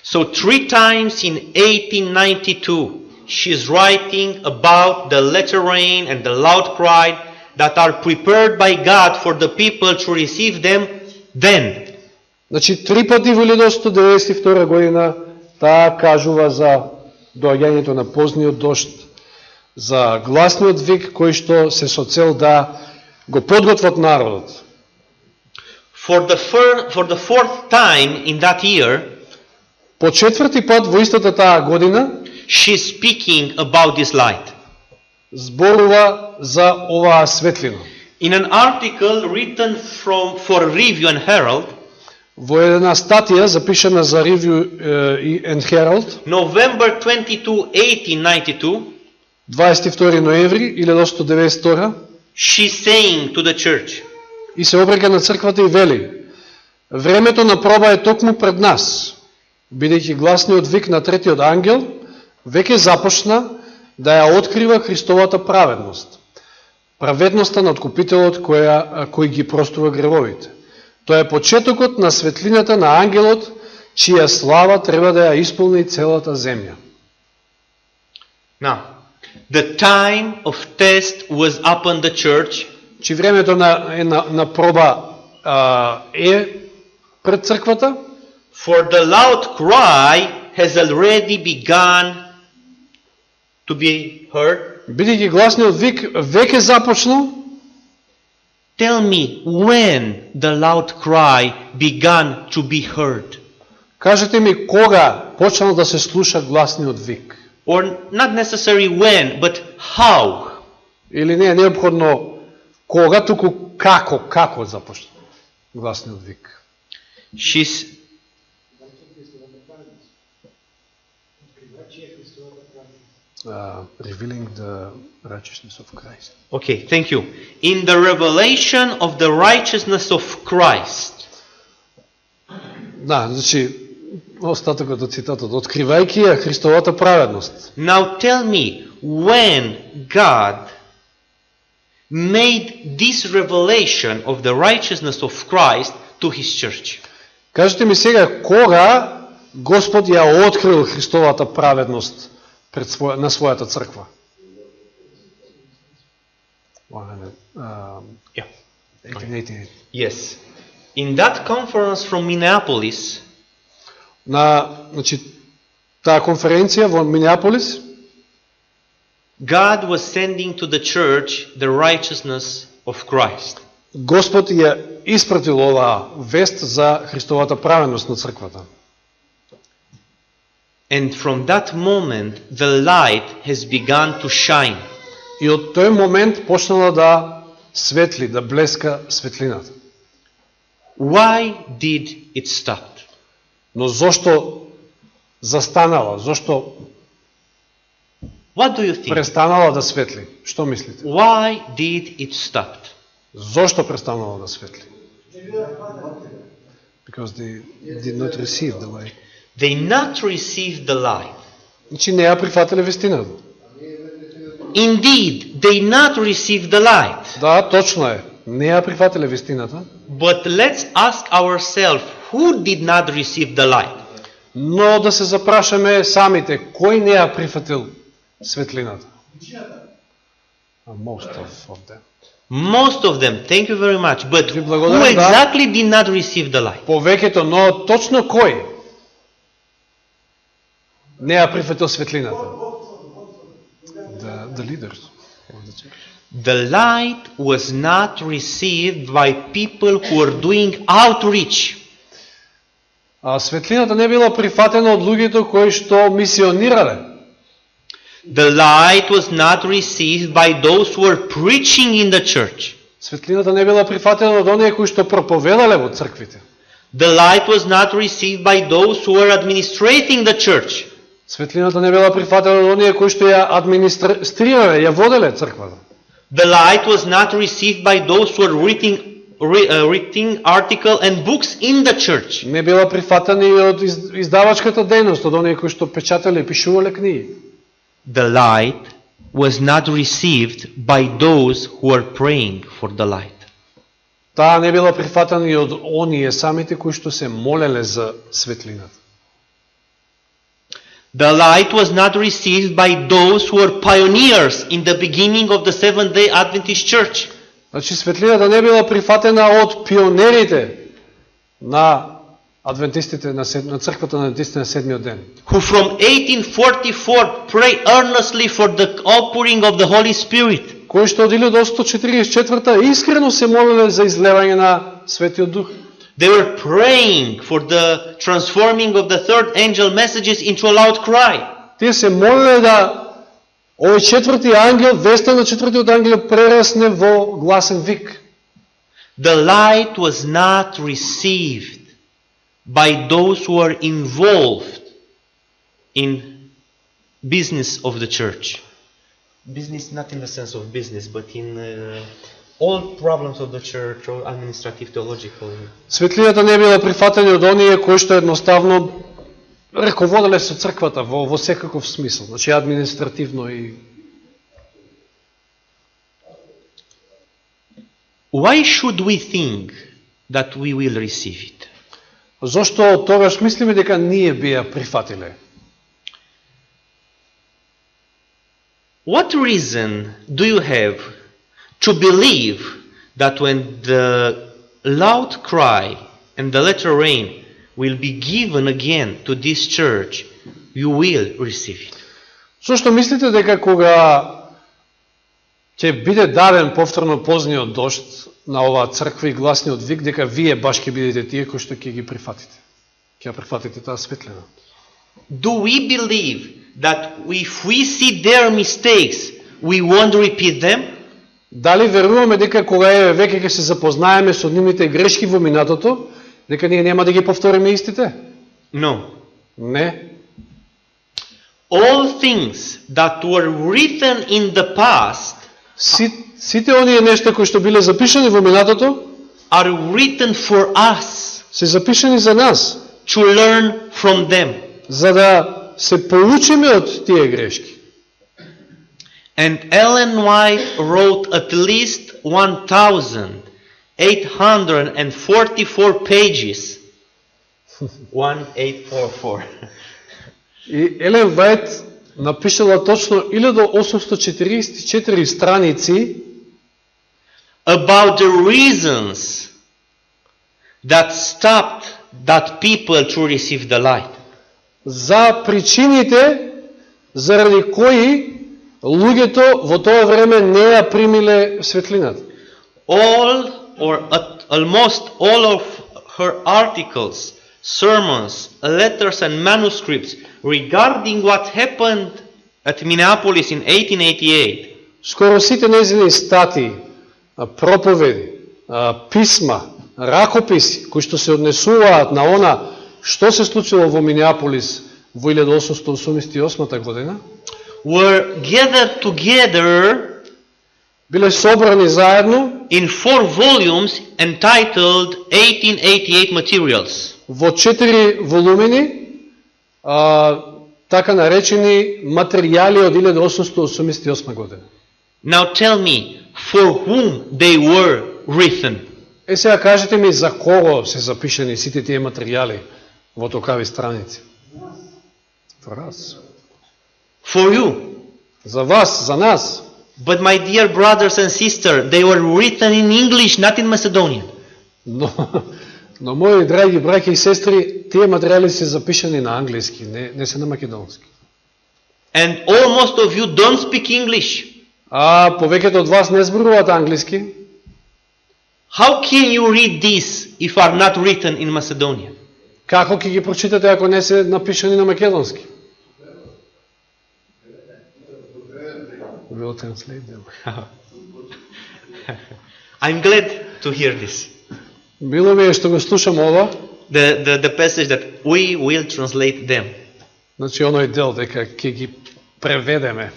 So 3 times in 1892, she is writing about the latter rain and the loud cry that are prepared by God for the people to receive them then. Значи, 3 пати во 1992 година таа кажува за доаѓањето на позниот дожд, за гласниот вик кој што се со цел да го подготват народот. For the fourth time in that year, По четврти пат во истата таа година she is speaking about this light. зборува за оваа светлина. In an article written for Review and Herald, Во една статија запишана за Review and Herald, November 22, 1892, 22 ноември 1892, she's saying to the church, и се обрека на црквата и вели: времето на проба е токму пред нас, бидејќи гласниот вик на третиот ангел веќе започна да ја открива Христовата праведност. Праведноста на Откупителот кој ги простува гревовите. Тоа е почетокот на светлината на ангелот, чија слава треба да ја исполни целата земја. Now, the time of test was upon the church. Чи времето на проба е пред црквата? For the loud cry has already begun to be heard. Бидејќи гласниот вик веќе започнал. Tell me when the loud cry began to be heard. Кажете ми кога почнал да се слуша гласниот вик. Or not necessarily when, but how. Или не е необходно кога, туку како започна гласниот вик. She's Revealing the righteousness of Christ. Okay, thank you. In the revelation of the righteousness of Christ. Да, значи остатокот од цитатот, откривајќи ја Христовата праведност. Now tell me when God made this revelation of the righteousness of Christ to his church. Кажете ми сега кога Господ ја открил Христовата праведност на својата црква. Yeah. 1888. Yes. In that conference from Minneapolis, Значи, таа конференција во Минеаполис, God was sending to the church the righteousness of Christ. Господ ја испратил оваа вест за Христовата праведност на црквата. And from that moment, the light has begun to shine. И од тој момент почнала да светли, да блеска светлината. Why did it stop? Но зошто застанала? Зошто What do you think? престанала да светли? Што мислите? Why did it stop? Зошто престанала да светли? Because they did not receive the light. They not received the light. Значи не ја прифатиле вистината. Indeed, they not received the light. Да, точно е. Не ја прифатиле вистината. But let's ask ourselves, who did not receive the light? Но да се запрашаме самите, кој не ја прифатил светлината? Most of them. Most of them, thank you very much. But Ви who благодарам, да. exactly did not receive the light? Повеќето, но точно кој не ја прифатил светлината? The leaders of the church. The light was not received by people who were doing outreach. А светлината не била прифатена од луѓето кои што мисионирале. The light was not received by those who were preaching in the church. Светлината не била прифатена од оние кои што проповедале во црквите. The light was not received by those who were administrating the church. Светлината не била прифатена од оние кои што ја администрирале, ја воделе црквата. The light was not received by those who were writing articles and books in the church. Не била прифатена и од издавачката дејност, од оние кои што печатале и пишувале книги. The light was not received by those who were praying for the light. Таа не била прифатена и од оние самите кои што се молеле за светлината. The light was not received by those who were pioneers in the beginning of the Seventh-day Adventist Church. Значи светлината не била прифатена од пионерите на адвентистите на црквата на адвентистите на седмиот ден. Who from 1844 pray earnestly for the outpouring of the Holy Spirit. Кои што од 1844 искрено се молеле за излевање на Светиот Дух. They were praying for the transforming of the third angel messages into a loud cry. Тие се молеле да овој четврти ангел, веста на четвртиот ангел прерасне во гласен вик. The light was not received by those who are involved in business of the church. Business not in the sense of business, but in all problems of the church, or administrative, theological. Светлината не била прифатена од оние кои што едноставно раководеле со црквата во секаков смисол, значи административно и Why should we think that we will receive it? зошто тогаш мислиме дека ние би ја прифатиле? What reason do you have to believe that when the loud cry and the latter rain will be given again to this church, you will receive it? Зошто мислите дека кога ќе биде даден повторно позниот дожд на оваа црква и гласниот вик, дека вие баш ќе бидете тие кои што ќе ги прифатите? Ќе ја прифатите таа светлина? Do we believe that if we see their mistakes, we won't repeat them? Дали веруваме дека кога веќе ќе се запознаеме со нивните грешки во минатото, дека ние нема да ги повториме истите? No. Не. All things that were written in the past Сите оние нешта кои што биле запишани во минатото are written for us се запишани за нас, to learn from them. за да се поучиме од тие грешки. And Ellen White wrote at least 1,844 pages. 1844. И Елен Вајт напишала точно 1844 страници About the reasons that stopped that people to receive the light. за причините заради кои луѓето во тоа време не ја примиле светлината. All or almost all of her articles, sermons, letters and manuscripts regarding what happened at Minneapolis in 1888 Скоро сите нејзини статии, проповеди, писма, ракописи кои што се однесуваат на она што се случило во Минеаполис во 1888 година, were gathered together биле собрани заедно in 4 volumes entitled 1888 Materials. во 4 волумини, така наречени материјали од 1888 година. Now tell me, for whom they were written? Сега кажете ми за кого се запишани сите тие материјали во токави страници? For us. For you. За вас, за нас. But my dear brothers and sisters, they were written in English, not in Macedonian. Но мои драги браќа и сестри, тие материјали се запишани на англиски, не се на македонски. And almost of you don't speak English. А повеќето од вас не зборуваат англиски. How can you read this if are not written in Macedonian? Како ќе ги прочитате ако не се напишани на македонски? We'll translate them. I'm glad to hear this. Било ми е што го слушам ова. The passage that we will translate them. Значи оној дел дека ќе ги преведеме.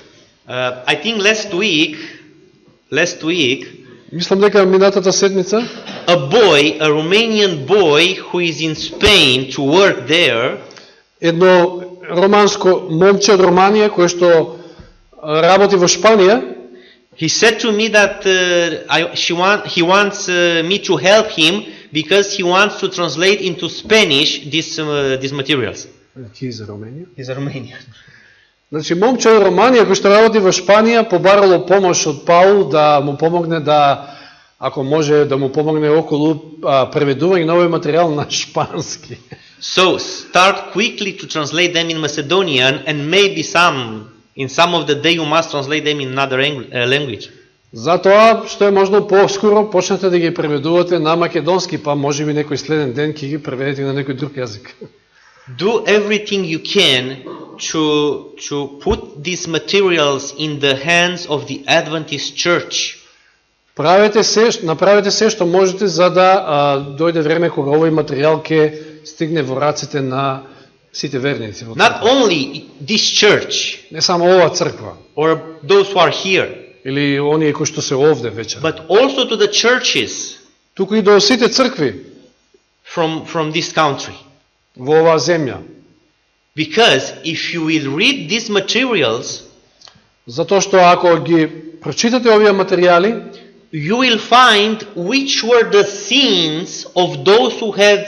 I think last week, Мислам дека минатата седмица a Romanian boy who is in Spain to work there, едно романско момче од Романија кое што работи во Шпанија, he said to me that he wants me to help him because he wants to translate into Spanish these materials. He's a Romanian. He's a Romanian. Значи момче од Романија кој што работи во Шпанија побарало помош од Паул да му помогне ако може да му помогне околу преведување на овој материјал на шпански. So start quickly to translate them in Macedonian, and maybe in some of the day you must translate them in another language. Затоа што е можно поскоро почнете да ги преведувате на македонски, па можеби некој следен ден ќе ги преведете на некој друг јазик. Do everything you can to put these materials in the hands of the Adventist Church. Направете се што можете за да дојде време кога овој материјал ќе стигне во раците на сите верници. Not only this church, не само ова црква, or those who are here, или оние кои што се овде вечер, but also to the churches, туку и до сите цркви from this country. во оваа земја. Because if you will read these materials, Затоа што ако ги прочитате овие материјали, you will find which were the sins of those who have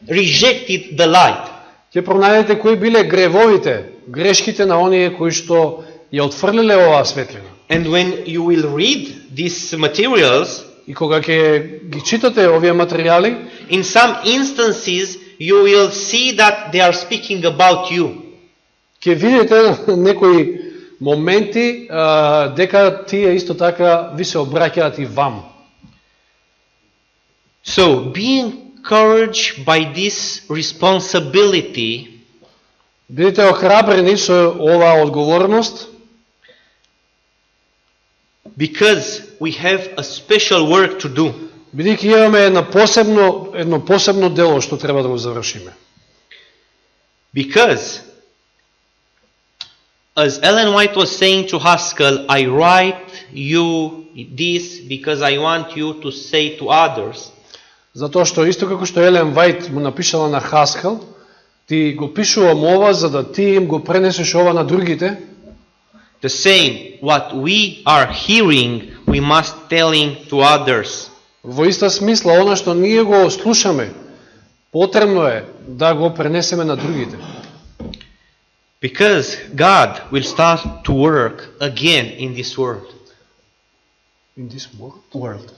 rejected the light. ќе пронајдете кои биле гревовите, грешките на оние кои што ја отфрлиле оваа светлина. And when you will read these materials, И кога ќе ги читате овие материјали, in some instances you will see that they are speaking about you. ќе видите некои моменти дека тие исто така ви се обраќаат и вам. So, be encouraged by this responsibility, Бидете охрабрени со оваа одговорност, because we have a special work to do. бидејќи имаме едно посебно дело што треба да го завршиме. Because, as Ellen White was saying to Haskell, I write you this because I want you to say to others. Затоа што исто како што Елен Вајт му напишала на Хаскел, ти го пишувам ова за да ти им го пренесеш ова на другите. The same, what we are hearing, we must telling to others. Во иста смисла, она што ние го слушаме, потребно е да го пренесеме на другите. Because God will start to work again in this world. In this world.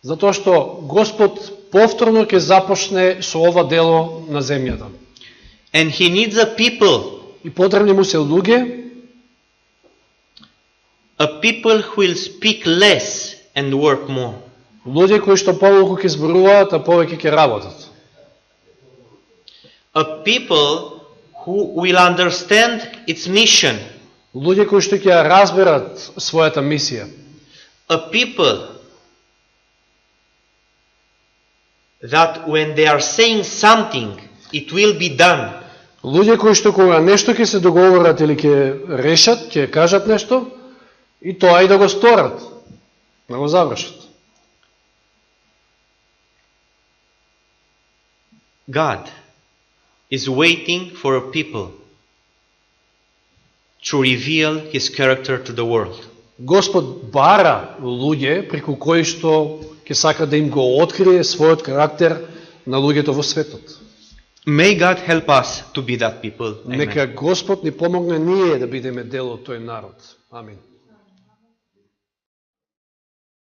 Затоа што Господ повторно ќе започне со ова дело на земјата. And He needs a people. И потребни му се луѓе, A people who will speak less and work more. луѓе кои што помалку ќе зборуваат, а повеќе ќе работат. A people who will understand its mission. Луѓе кои што ќе ја разберат својата мисија. A people that when they are saying something, it will be done. Луѓе кои што кога нешто ќе се договорат или ќе решат, ќе кажат нешто, и тоа и да го сторат, да го завршат. God is waiting for a people to reveal His character to the world. Господ бара луѓе преку кои што ќе сака да им го открие својот карактер на луѓето во светот. May God help us to be that people. Amen. Нека Господ ни помогне ние да бидеме дел од тој народ. Амин.